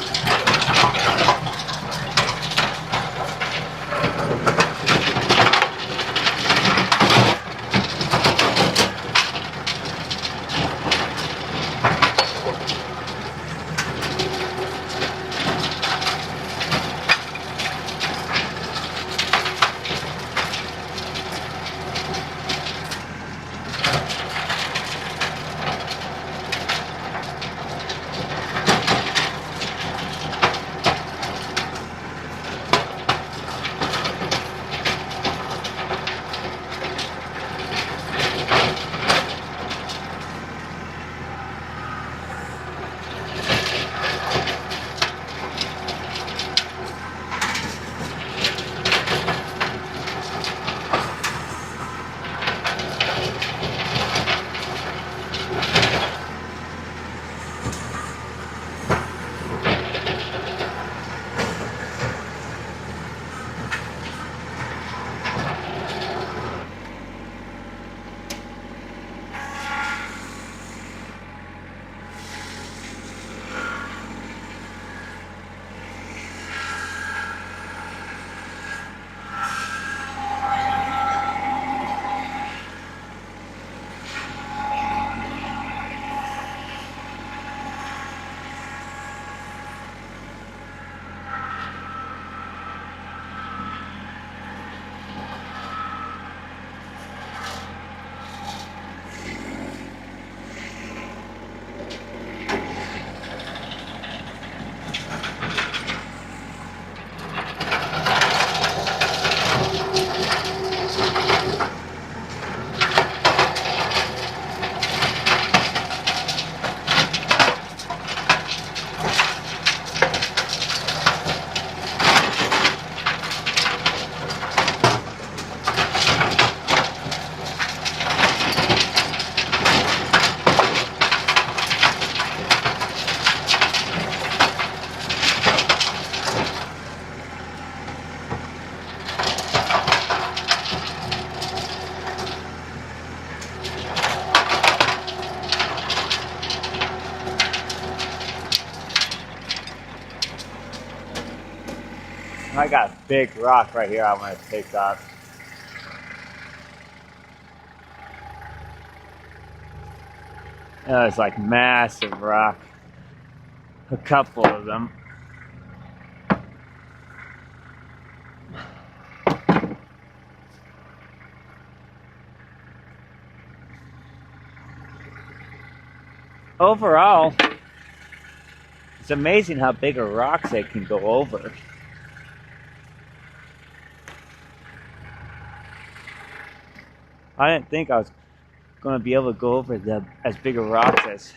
I got a big rock right here I want to take off. It's like massive rock. A couple of them. Overall, it's amazing how big a rocks they can go over. I didn't think I was going to be able to go over as big a rocks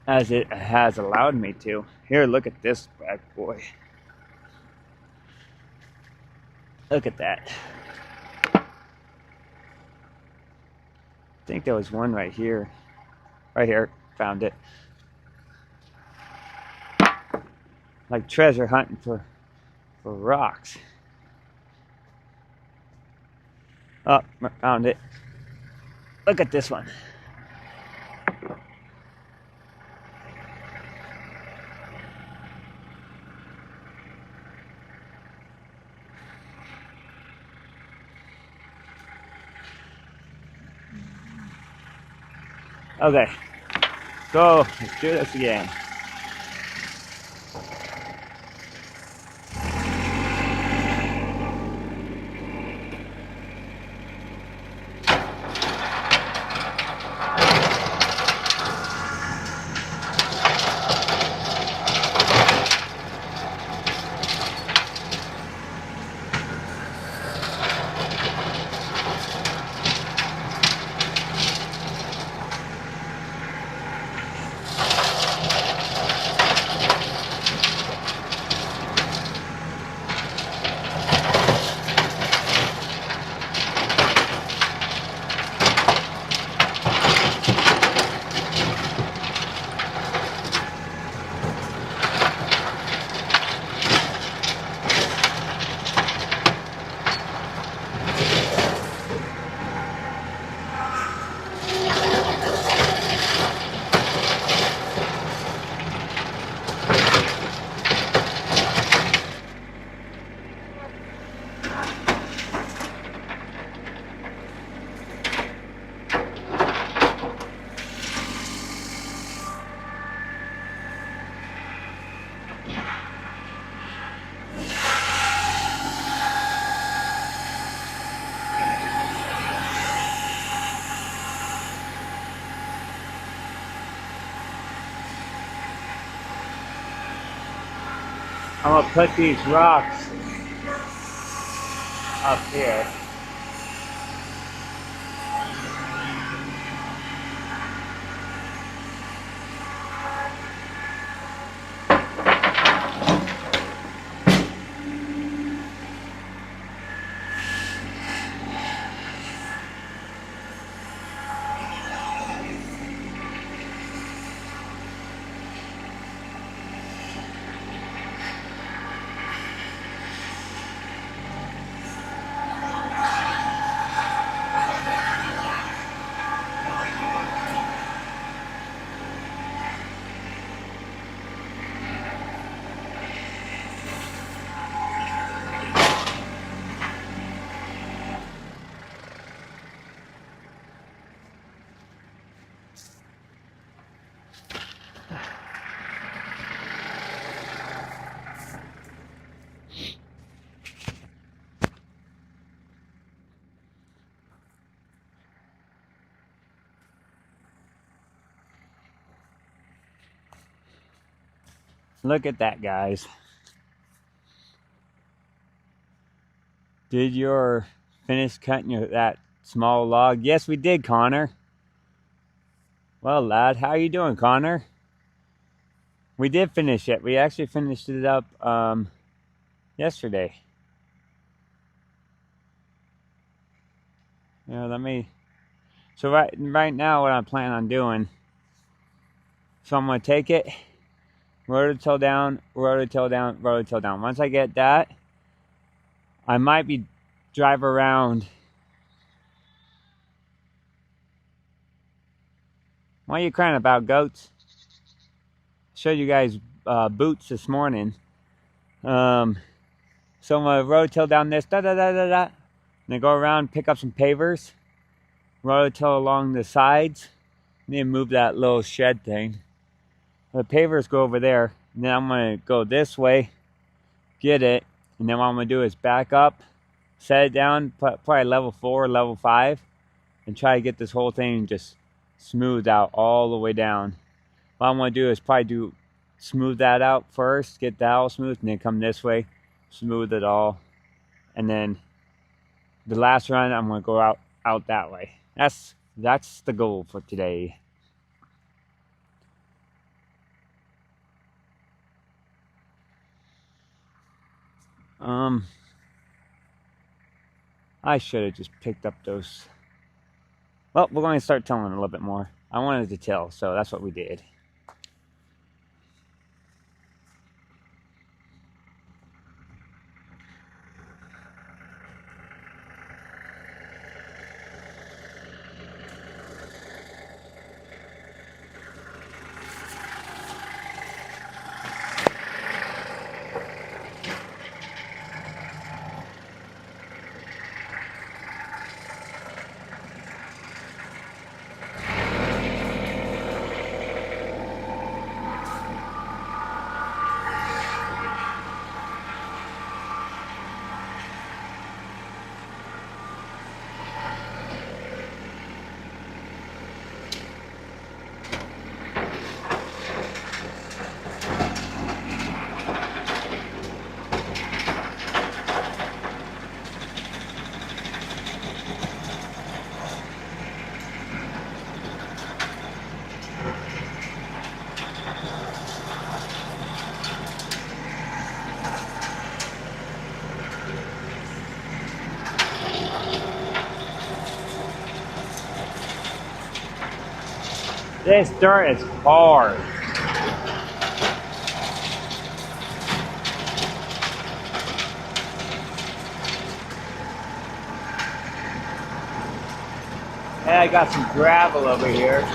as it has allowed me to. Here, look at this bad boy. Look at that. I think there was one right here. Right here, found it. Like treasure hunting for rocks. Oh, found it. Look at this one. Okay, so let's do this again. I'm gonna put these rocks up here. Look at that, guys. Did you finish cutting that small log? Yes, we did, Connor. Well, lad, how you doing, Connor? We did finish it. We actually finished it up yesterday. You know, so right now what I'm planning on doing, so I'm gonna take it, rototill down, rototill down, rototill down. Once I get that, I might be drive around. What are you crying about, goats? Showed you guys boots this morning. So I'm gonna rototill down this, da da da da da, and then go around, pick up some pavers, rototill along the sides, and then move that little shed thing. The pavers go over there, and then I'm gonna go this way, get it, and then what I'm gonna do is back up, set it down, probably level 4, level 5, and try to get this whole thing just smoothed out all the way down. What I'm gonna do is probably smooth that out first, get that all smooth, and then come this way, smooth it all, and then the last run I'm gonna go out that way. That's the goal for today. I should have just picked up those. Well, we're going to start telling a little bit more. I wanted to tell, so that's what we did. This dirt is hard. And I got some gravel over here.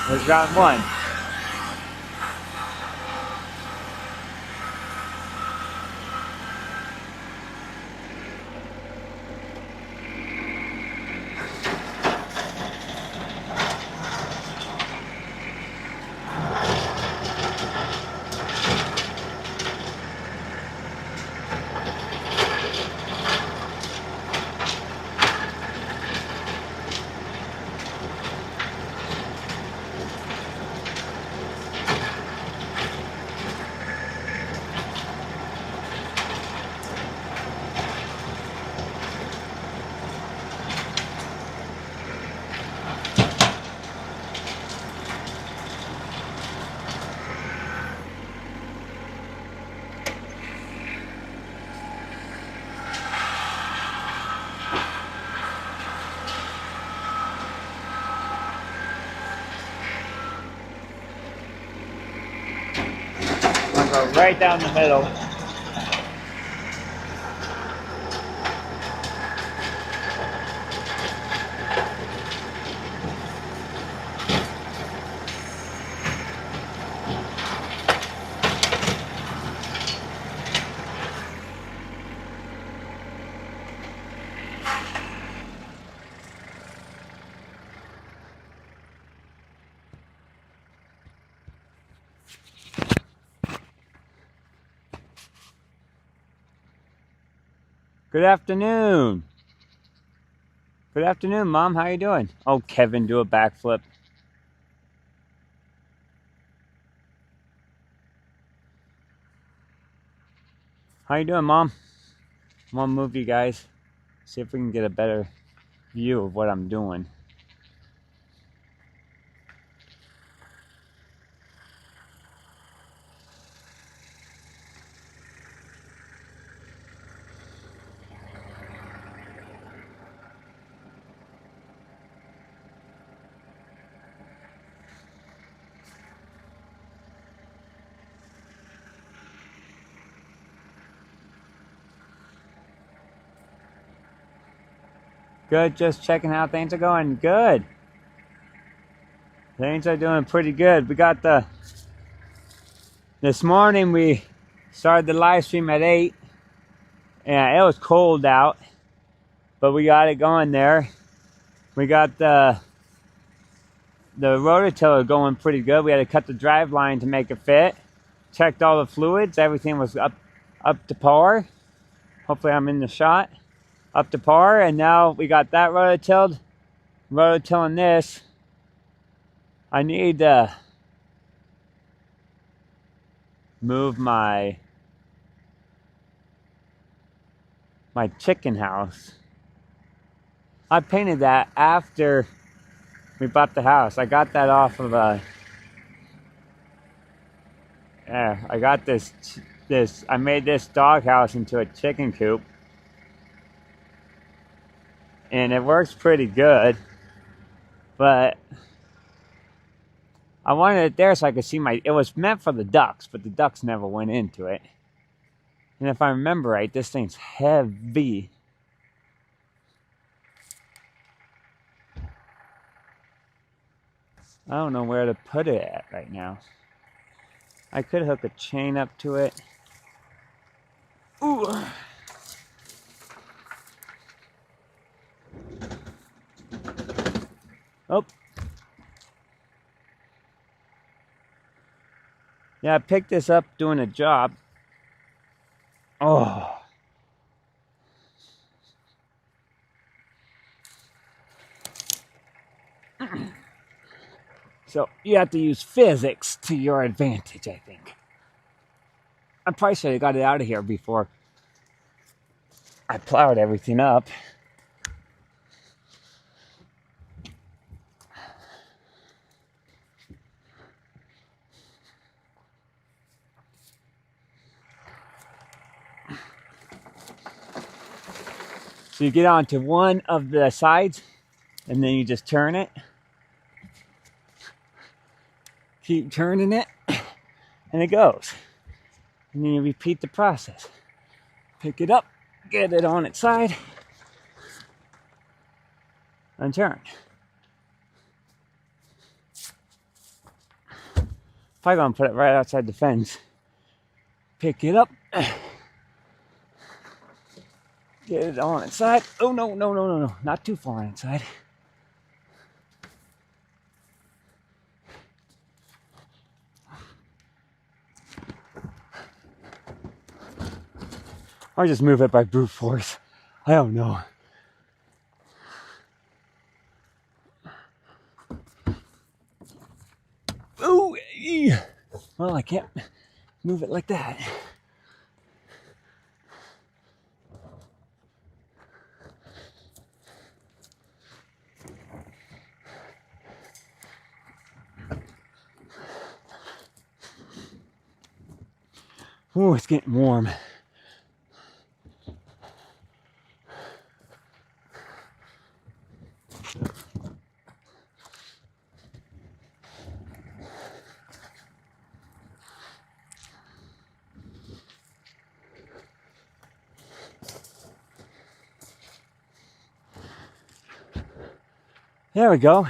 There's round one. I'm gonna go right down the middle. Good afternoon. Good afternoon, Mom. How you doing? Oh, Kevin, do a backflip. How you doing, Mom? I'm gonna move you guys. See if we can get a better view of what I'm doing. Good, just checking how things are going. Good. Things are doing pretty good. We got this morning we started the live stream at 8. And it was cold out, but we got it going there. We got the rototiller going pretty good. We had to cut the drive line to make it fit. Checked all the fluids. Everything was up to par. Hopefully I'm in the shot. Up to par, and now we got that rototilling this. I need to move my chicken house. I painted that after we bought the house. I got that off of I got this. I made this dog house into a chicken coop. And it works pretty good, but I wanted it there so I could see it was meant for the ducks, but the ducks never went into it. And if I remember right, this thing's heavy. I don't know where to put it at right now. I could hook a chain up to it. Ooh. Oh. Yeah, I picked this up doing a job. Oh. So you have to use physics to your advantage, I think. I probably should have got it out of here before I plowed everything up. So you get onto one of the sides, and then you just turn it. Keep turning it, and it goes. And then you repeat the process. Pick it up, get it on its side, and turn. Probably gonna put it right outside the fence. Pick it up. Get it on inside. Oh, no, no, no, no, no. Not too far inside. Or just move it by brute force. I don't know. Ooh, well, I can't move it like that. Ooh, it's getting warm. There we go.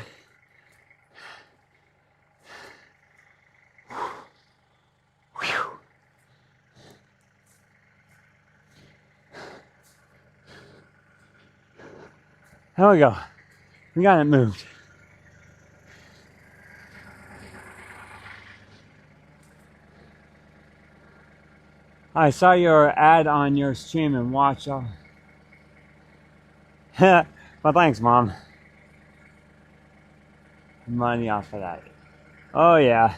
There we go. We got it moved. I saw your ad on your stream and watch all. Well, thanks, Mom. Money off of that. Oh, yeah.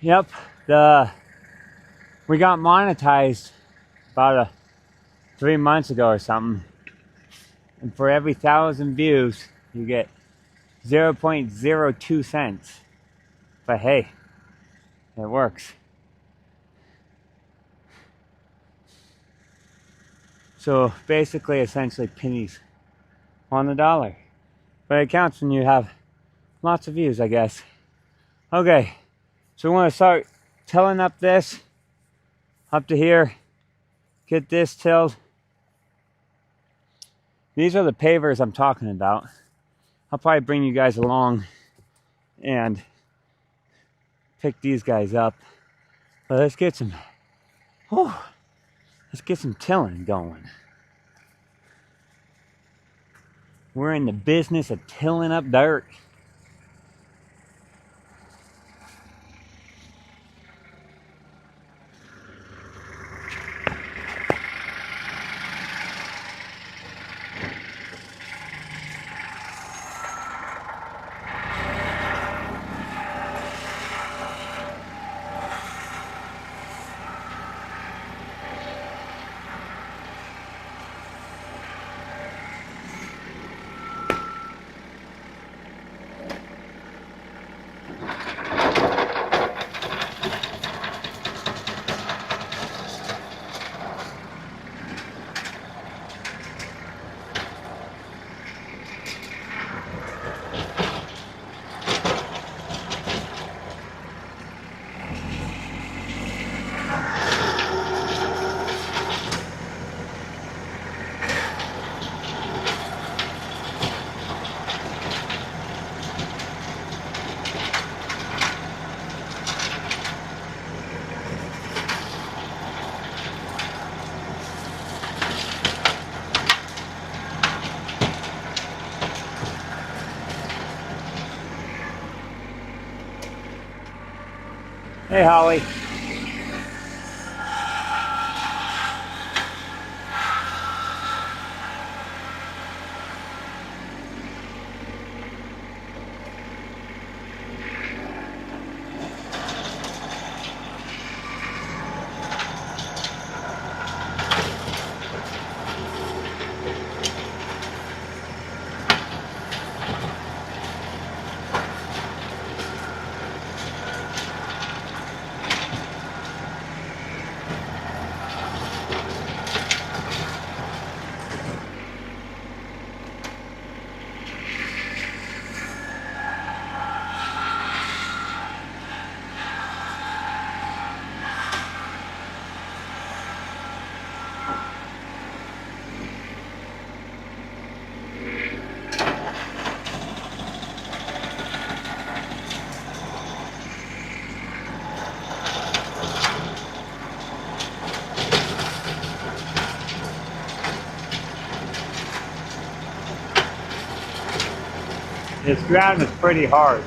Yep. We got monetized about 3 months ago or something. And for every 1,000 views, you get 0.02 cents. But hey, it works. So basically, essentially pennies on the dollar. But it counts when you have lots of views, I guess. Okay, so we want to start tilling up this, up to here, get this tilled. These are the pavers I'm talking about. I'll probably bring you guys along and pick these guys up. But let's get some tilling going. We're in the business of tilling up dirt. Hey, Holly. This ground is pretty hard.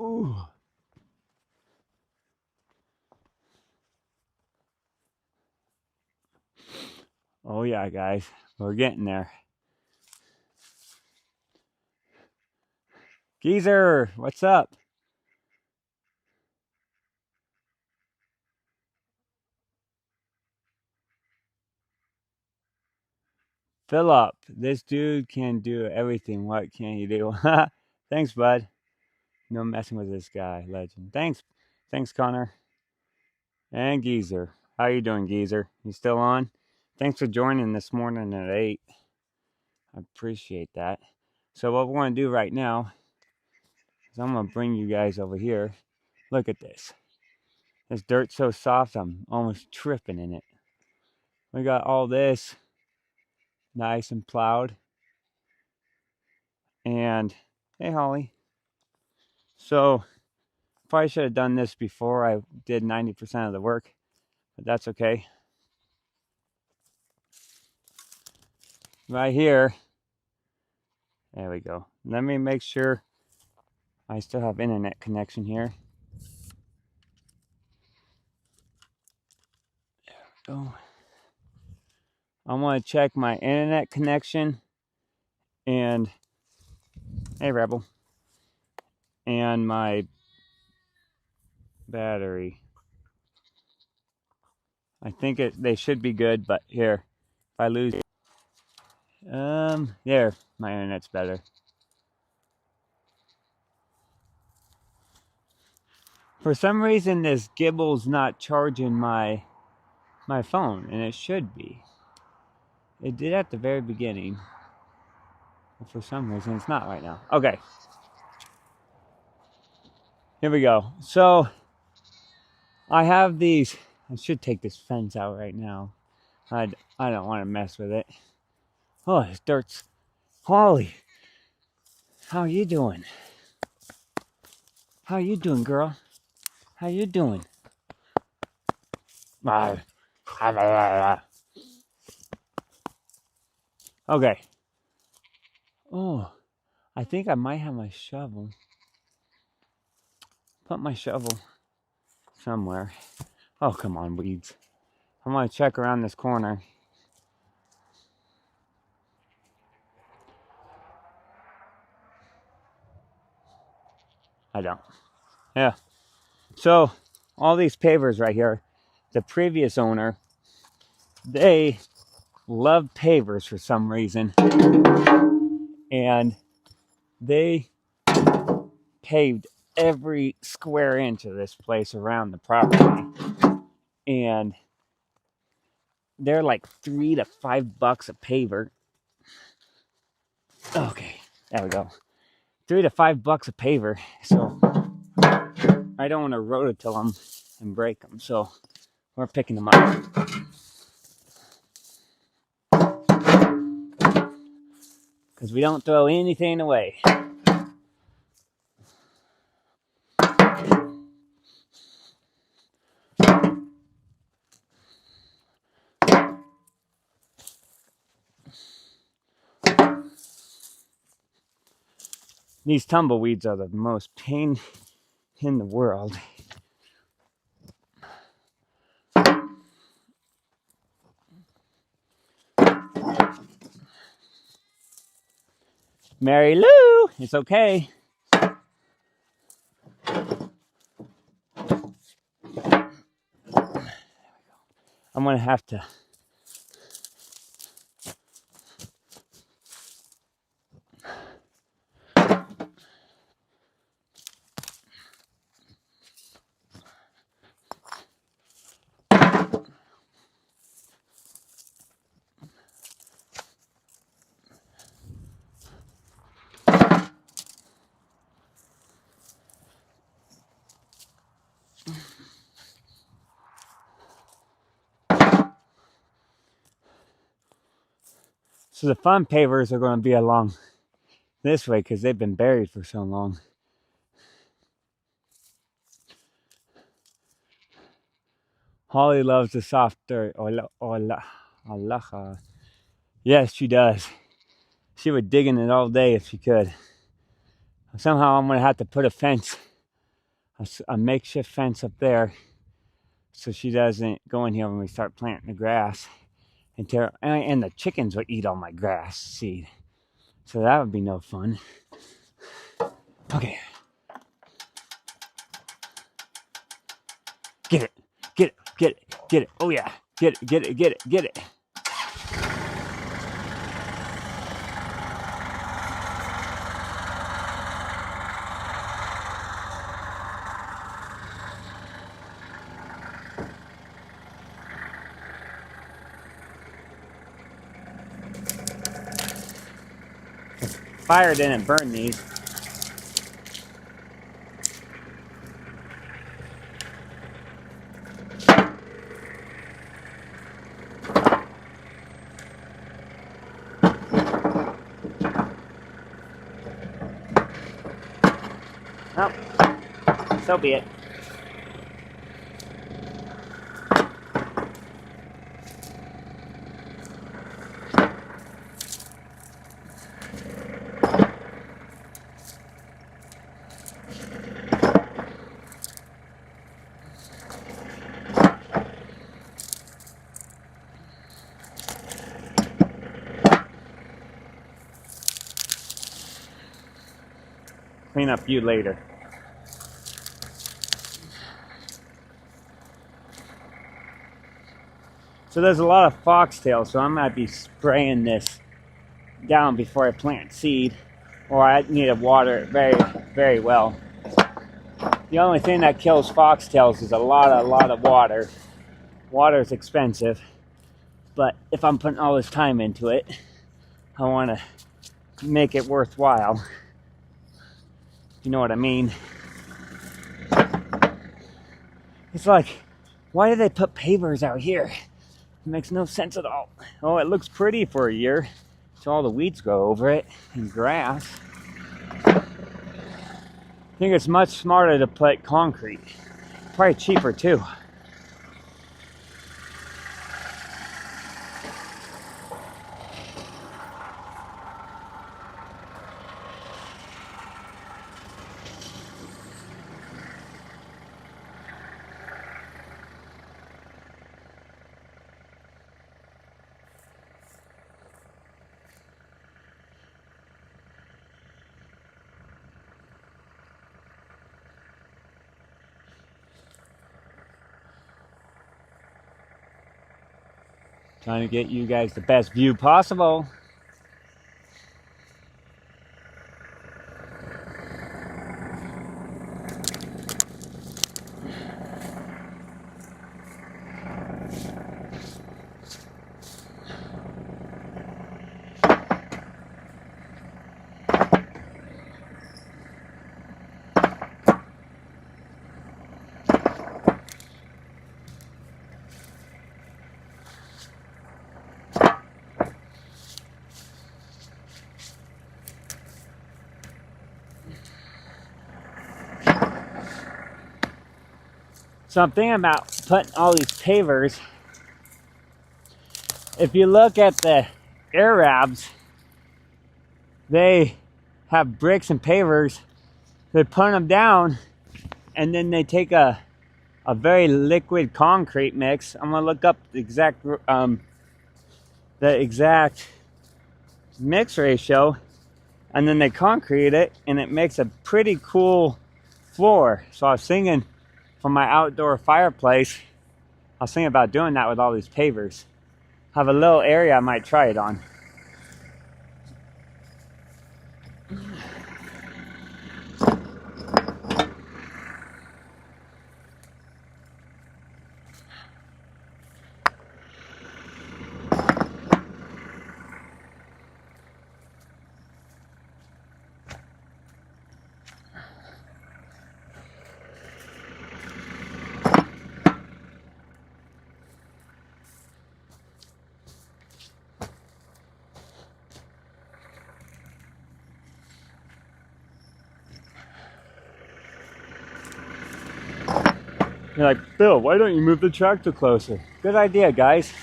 Ooh. Oh yeah, guys, we're getting there. Geezer, what's up? Philip, this dude can do everything. What can he do? Thanks, bud. No messing with this guy, legend. Thanks, Connor and Geezer. How you doing, Geezer? You still on? Thanks for joining this morning at 8. I appreciate that. So what we're going to do right now is I'm going to bring you guys over here. Look at this. This dirt's so soft, I'm almost tripping in it. We got all this nice and plowed. And hey, Holly. So probably should have done this before I did 90% of the work, but that's okay. Right here. There we go. Let me make sure I still have internet connection here. There we go. I want to check my internet connection and, hey Rebel, and my battery. I think they should be good, but here, if I lose, there, my internet's better. For some reason, this gimble's not charging my phone, and it should be. It did at the very beginning. But for some reason, it's not right now. Okay. Here we go. So, I have these. I should take this fence out right now. I don't want to mess with it. Oh, this dirt's... Holly, how you doing? How you doing, girl? How you doing? Okay. Oh, I think I might have my shovel. Put my shovel somewhere. Oh, come on, weeds. I'm gonna check around this corner. I don't. Yeah. So, all these pavers right here, the previous owner, they love pavers for some reason. And they paved every square inch of this place around the property. And they're like $3 to $5 a paver. Okay, there we go. $3 to $5 a paver. So I don't want to rototill them and break them. So we're picking them up. Because we don't throw anything away. These tumbleweeds are the most pain in the world. Mary Lou, it's okay. I'm gonna have to. So the fun pavers are going to be along this way because they've been buried for so long. Holly loves the soft dirt. Yes, she does. She would dig in it all day if she could. Somehow I'm going to have to put a fence, a makeshift fence up there so she doesn't go in here when we start planting the grass. And the chickens would eat all my grass seed. So that would be no fun. Okay. Get it. Get it. Get it. Get it. Oh yeah. Get it. Get it. Get it. Get it. Fire didn't burn these. Oh, so be it. Clean up you later. So there's a lot of foxtail, so I might be spraying this down before I plant seed, or I need to water it very, very well. The only thing that kills foxtails is a lot of water. Water is expensive, but if I'm putting all this time into it, I want to make it worthwhile. You know what I mean? It's like, why do they put pavers out here? It makes no sense at all. Oh, it looks pretty for a year, so all the weeds grow over it and grass. I think it's much smarter to put concrete. Probably cheaper too. Trying to get you guys the best view possible. So I'm thinking about putting all these pavers. If you look at the Arabs, they have bricks and pavers. They put them down, and then they take a very liquid concrete mix. I'm gonna look up the exact mix ratio, and then they concrete it, and it makes a pretty cool floor. So I was thinking, for my outdoor fireplace, I was thinking about doing that with all these pavers. Have a little area I might try it on. You're like, Bill, why don't you move the tractor closer? Good idea, guys.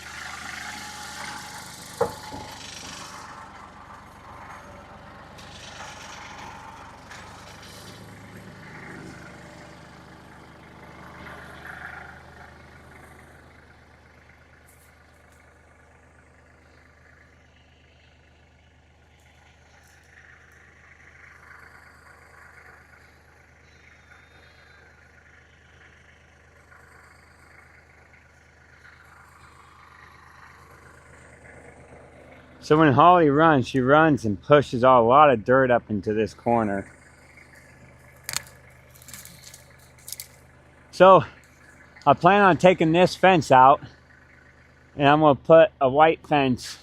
So when Holly runs, she runs and pushes a lot of dirt up into this corner. So I plan on taking this fence out, and I'm going to put a white fence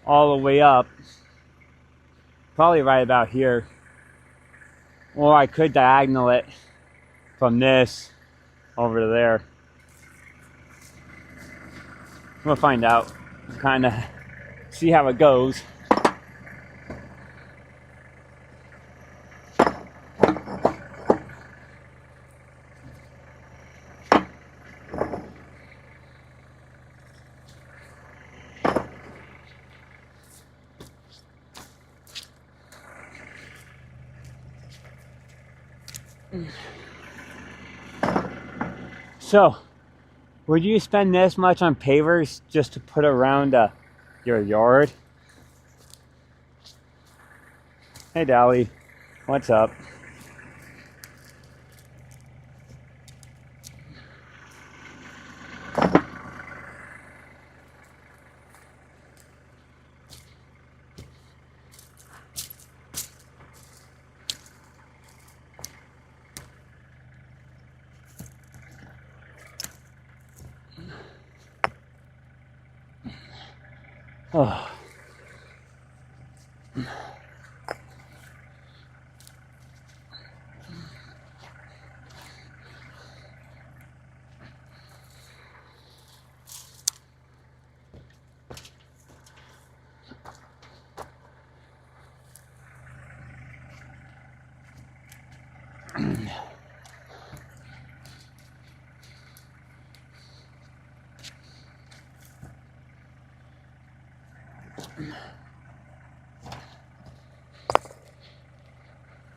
all the way up, probably right about here. Or I could diagonal it from this over to there. We'll find out. Kind of see how it goes. So, would you spend this much on pavers just to put around your yard? Hey, Dolly, what's up? Oh.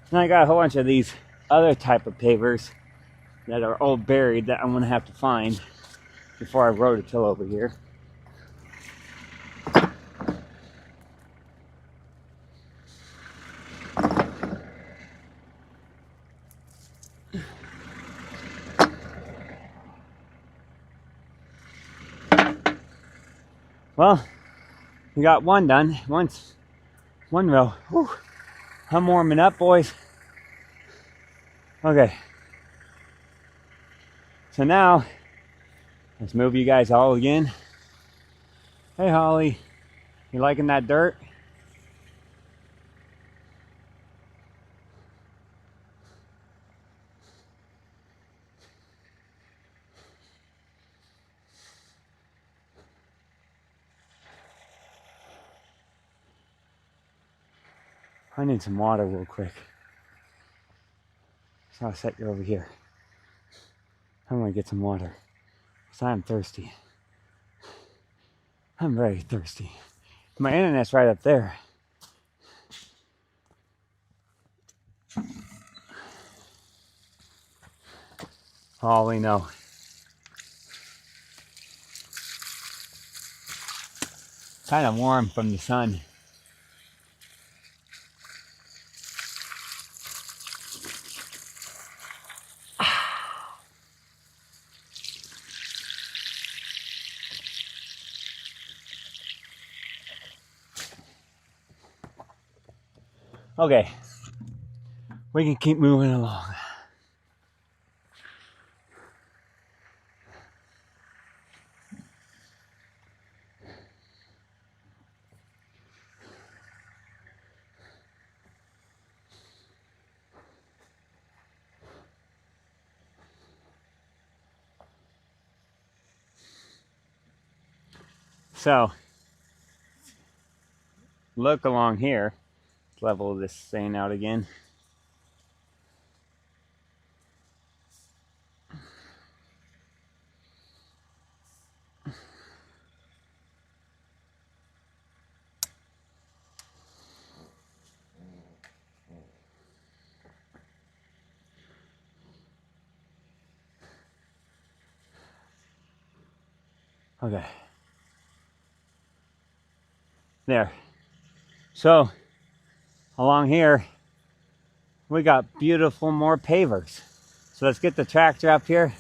And I got a whole bunch of these other type of pavers that are all buried that I'm gonna have to find before I rototill over here. Well, we got one done. One row. Whew. I'm warming up, boys. Okay. So now, let's move you guys all again. Hey, Holly. You liking that dirt? I need some water real quick. So I'll set you over here. I'm gonna get some water. Because I'm thirsty. I'm very thirsty. My internet's right up there. All we know. Kind of warm from the sun. Okay, we can keep moving along. So, look along here. Level this thing out again. Okay. There. So, along here, we got beautiful more pavers. So let's get the tractor up here.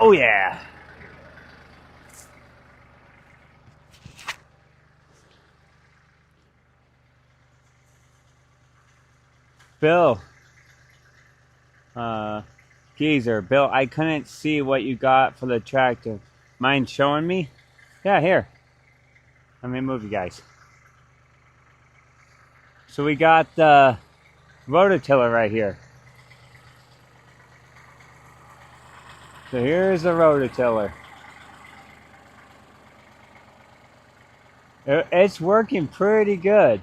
Oh yeah. Bill, can Geezer, Bill, I couldn't see what you got for the tractor. Mind showing me? Yeah, here. Let me move you guys. So we got the rototiller right here. So here's the rototiller. It's working pretty good.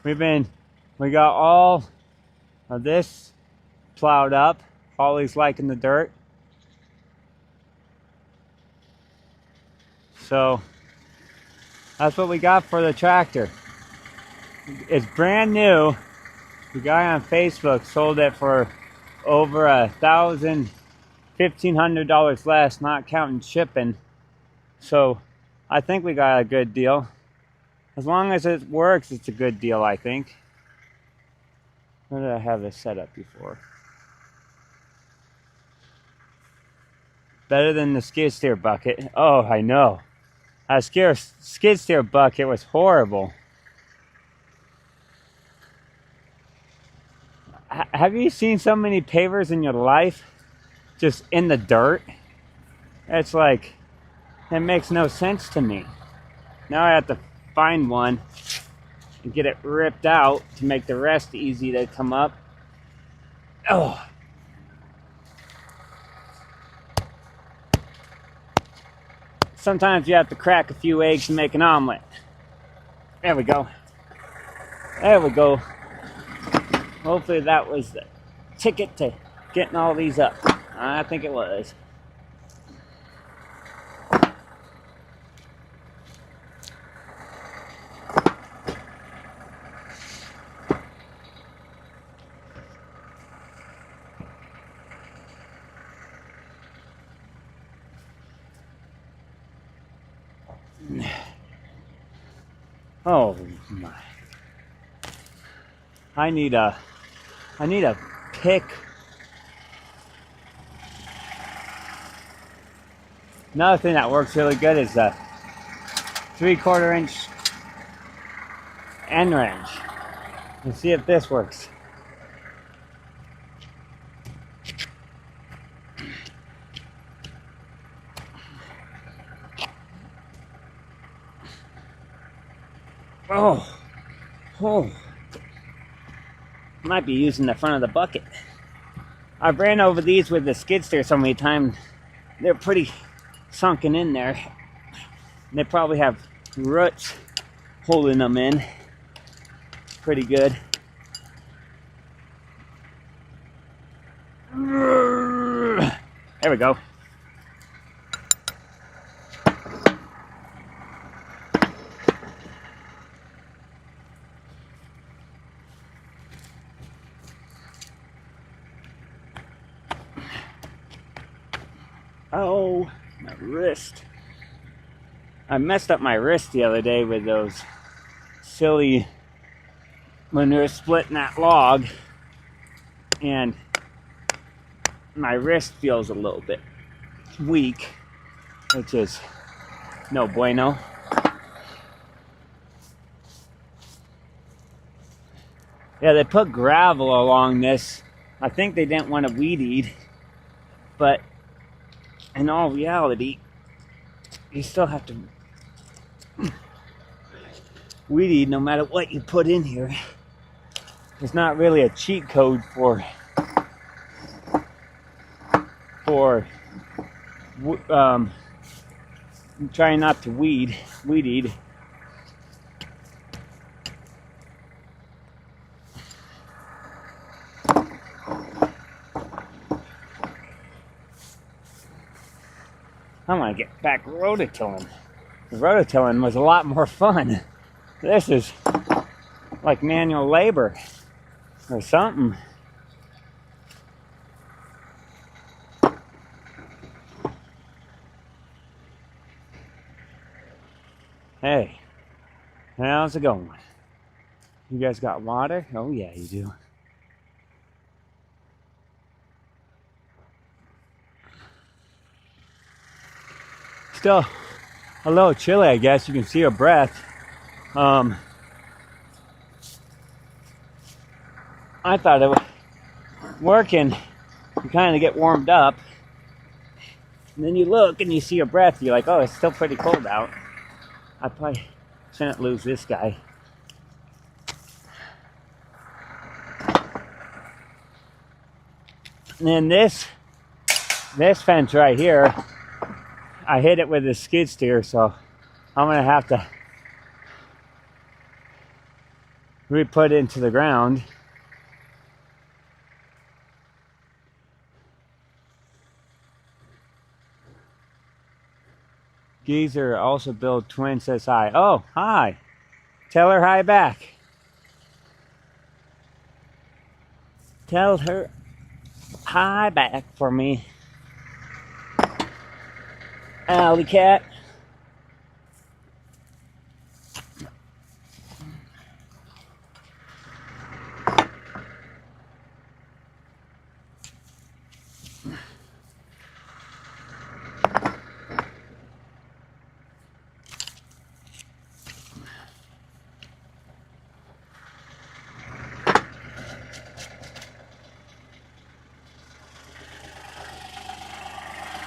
We got all of this plowed up. Holly's liking the dirt. So that's what we got for the tractor. It's brand new. The guy on Facebook sold it for over $1,000, $1,500 less, not counting shipping. So I think we got a good deal. As long as it works, it's a good deal, I think. Where did I have this set up before? Better than the skid steer bucket. Oh, I know. That skid steer bucket was horrible. Have you seen so many pavers in your life just in the dirt? It's like, it makes no sense to me. Now I have to find one and get it ripped out to make the rest easy to come up. Oh. Sometimes you have to crack a few eggs to make an omelet. There we go. There we go. Hopefully that was the ticket to getting all these up. I think it was. Oh my. I need a pick. Another thing that works really good is the 3/4 inch end wrench. Let's see if this works. Oh. Might be using the front of the bucket. I've ran over these with the skid steer so many times. They're pretty sunken in there. They probably have roots holding them in. Pretty good. There we go. Oh, my wrist. I messed up my wrist the other day with those silly, when we were splitting that log, and my wrist feels a little bit weak, which is no bueno. Yeah, they put gravel along this. I think they didn't want to weed eat, but in all reality, you still have to weed eat no matter what you put in here. It's not really a cheat code for trying not to weed eat. I'm gonna get back rototilling. The rototilling was a lot more fun. This is like manual labor or something. Hey, how's it going? You guys got water? Oh yeah, you do. Still a little chilly, I guess. You can see her breath. I thought it was working. You kind of get warmed up. And then you look and you see your breath. You're like, oh, it's still pretty cold out. I probably shouldn't lose this guy. And then this fence right here, I hit it with a skid steer, so I'm gonna have to re-put it into the ground. Geezer also built twin, says hi. Oh, hi. Tell her hi back. Tell her hi back for me. Alley cat.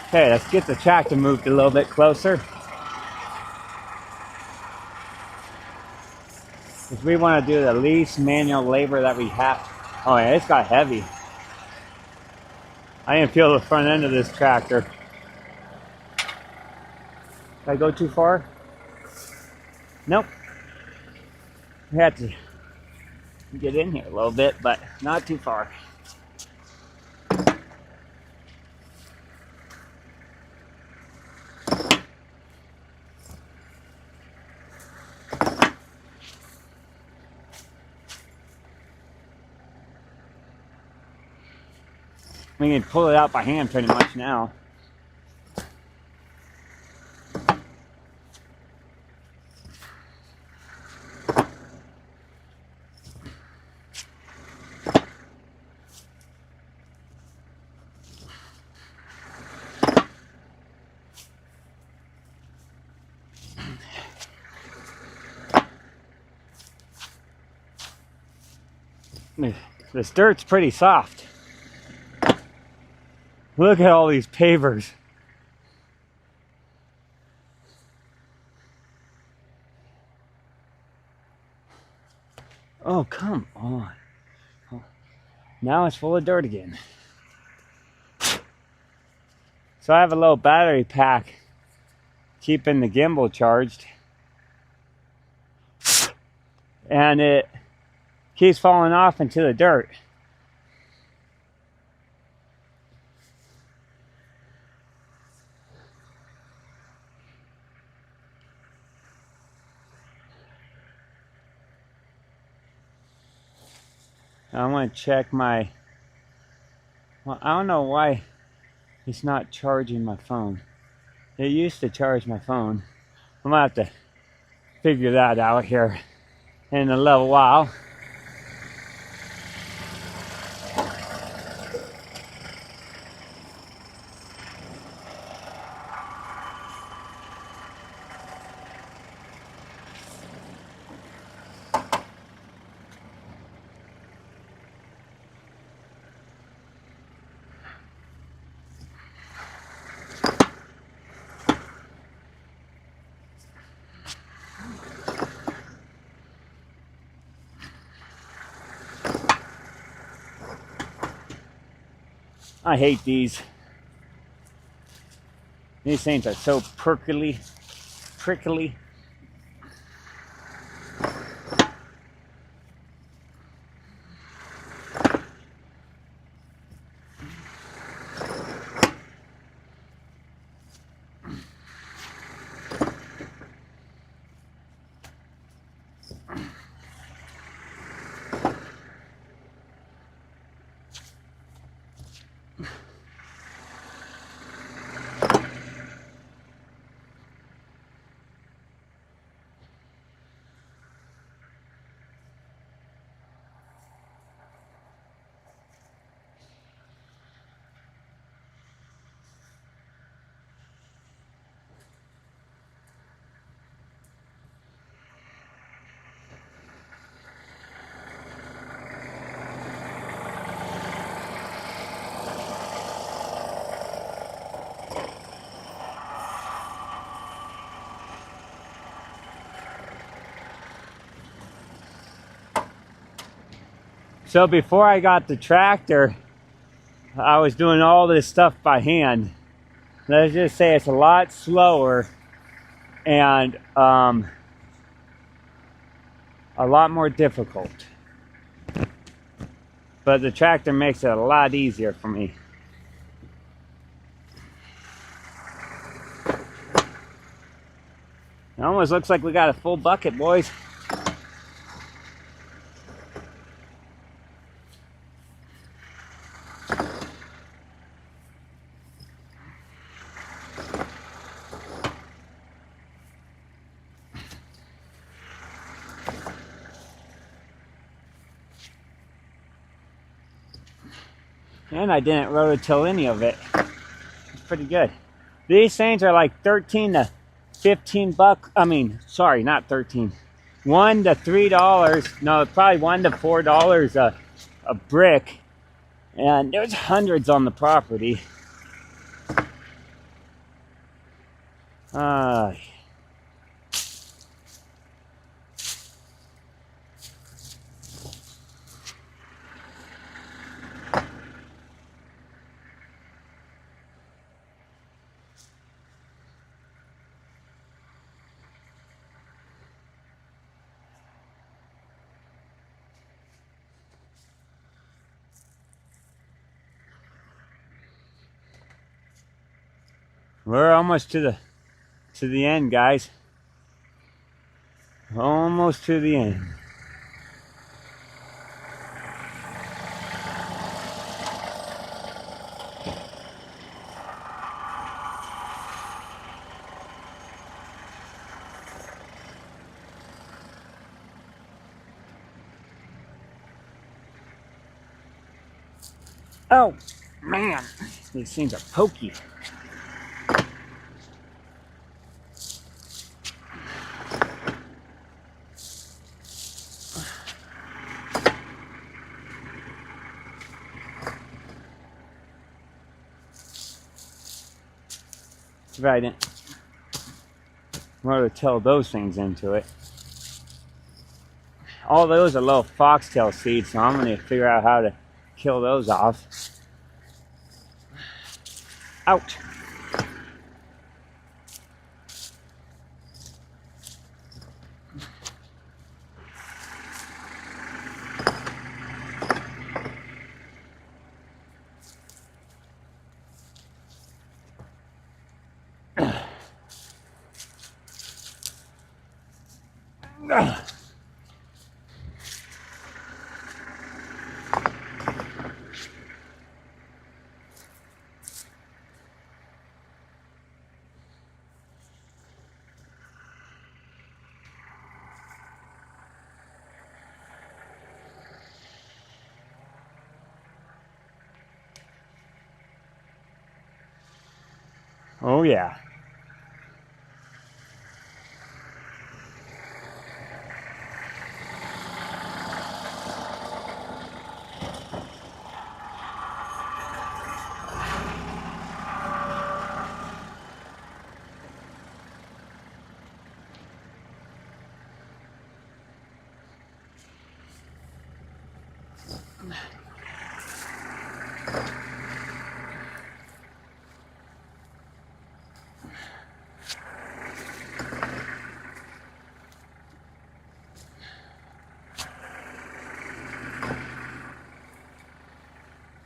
Okay, let's get the tractor moved a little bit closer. Because we want to do the least manual labor that we have. Oh yeah, it's got heavy. I didn't feel the front end of this tractor. Did I go too far? Nope. We had to get in here a little bit, but not too far. We can pull it out by hand pretty much now. This dirt's pretty soft. Look at all these pavers. Oh, come on. Oh, now it's full of dirt again. So I have a little battery pack keeping the gimbal charged. And it keeps falling off into the dirt. I want to check my, well, I don't know why it's not charging my phone. It used to charge my phone. I'm gonna have to figure that out here in a little while. I hate these. These things are so prickly. So before I got the tractor, I was doing all this stuff by hand. Let's just say it's a lot slower and a lot more difficult. But the tractor makes it a lot easier for me. It almost looks like we got a full bucket, boys. And I didn't rototill any of it. It's pretty good. These things are like 13 to 15 bucks. I mean, sorry, not 13. $1 to $3. No, probably $1 to $4 a brick. And there's hundreds on the property. We're almost to the end, guys. Almost to the end. Oh, man, these things are pokey. Right in. Rototill those things into it. All those are little foxtail seeds, so I'm going to figure out how to kill those off. Out. Oh, yeah.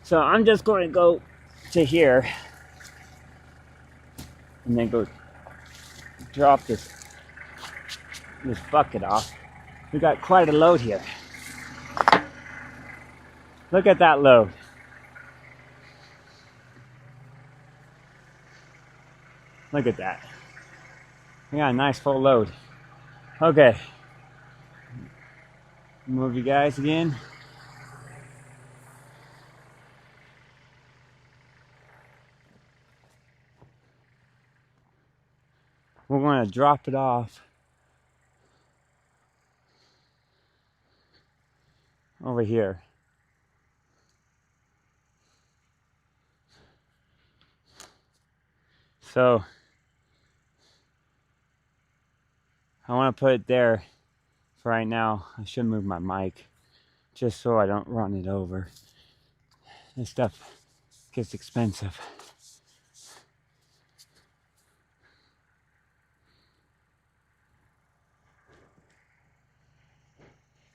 So I'm just going to go to here and then go drop this bucket off. We got quite a load here. Look at that load. Look at that. We got a nice full load. Okay. Move you guys again. We're going to drop it off over here. So I want to put it there for right now. I should move my mic. just so I don't run it over. This stuff gets expensive.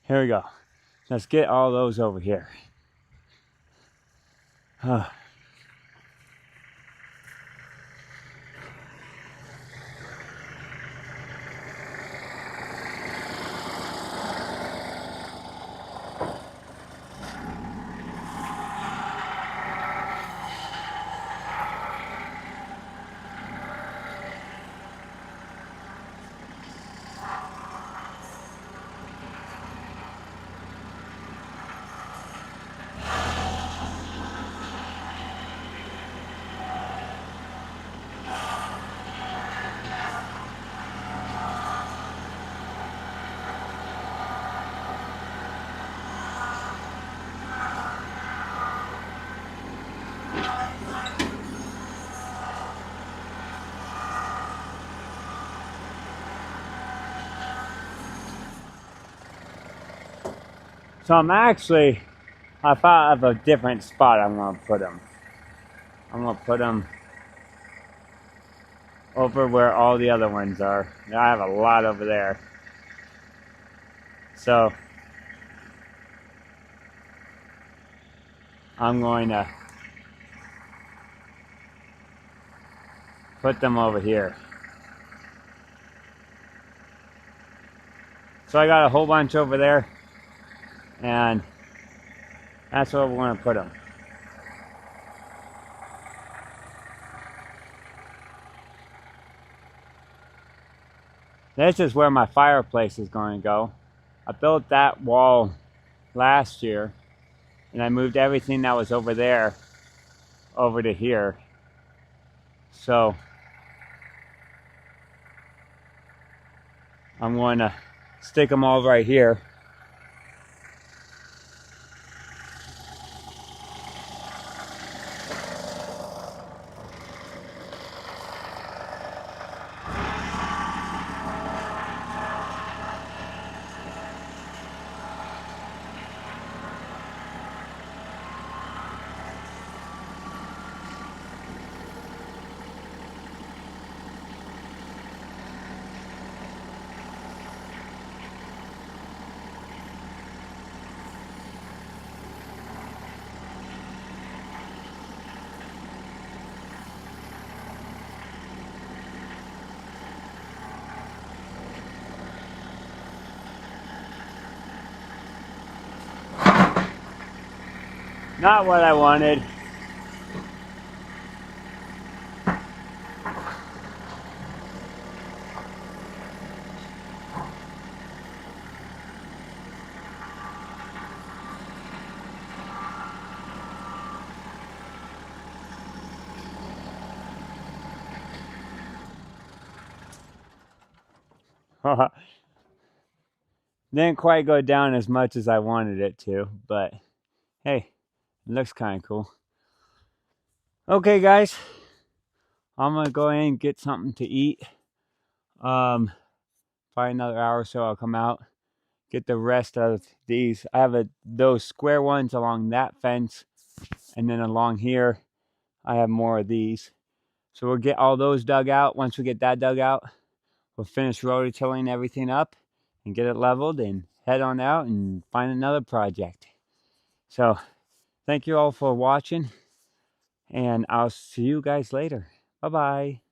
Here we go. Let's get all those over here. So I thought of a different spot I'm going to put them. I'm going to put them over where all the other ones are. I have a lot over there. So I'm going to put them over here. So I got a whole bunch over there, and that's where we're going to put them. This is where my fireplace is going to go. I built that wall last year, and I moved everything that was over there over to here. So I'm going to stick them all right here. Not what I wanted. Didn't quite go down as much as I wanted it to, but hey, it looks kind of cool. Okay, guys, I'm gonna go in and get something to eat. Probably another hour or so I'll come out, get the rest of these. I have those square ones along that fence, and then along here I have more of these. So we'll get all those dug out. Once we get that dug out, we'll finish rototilling everything up and get it leveled and head on out and find another project. So thank you all for watching, and I'll see you guys later. Bye-bye.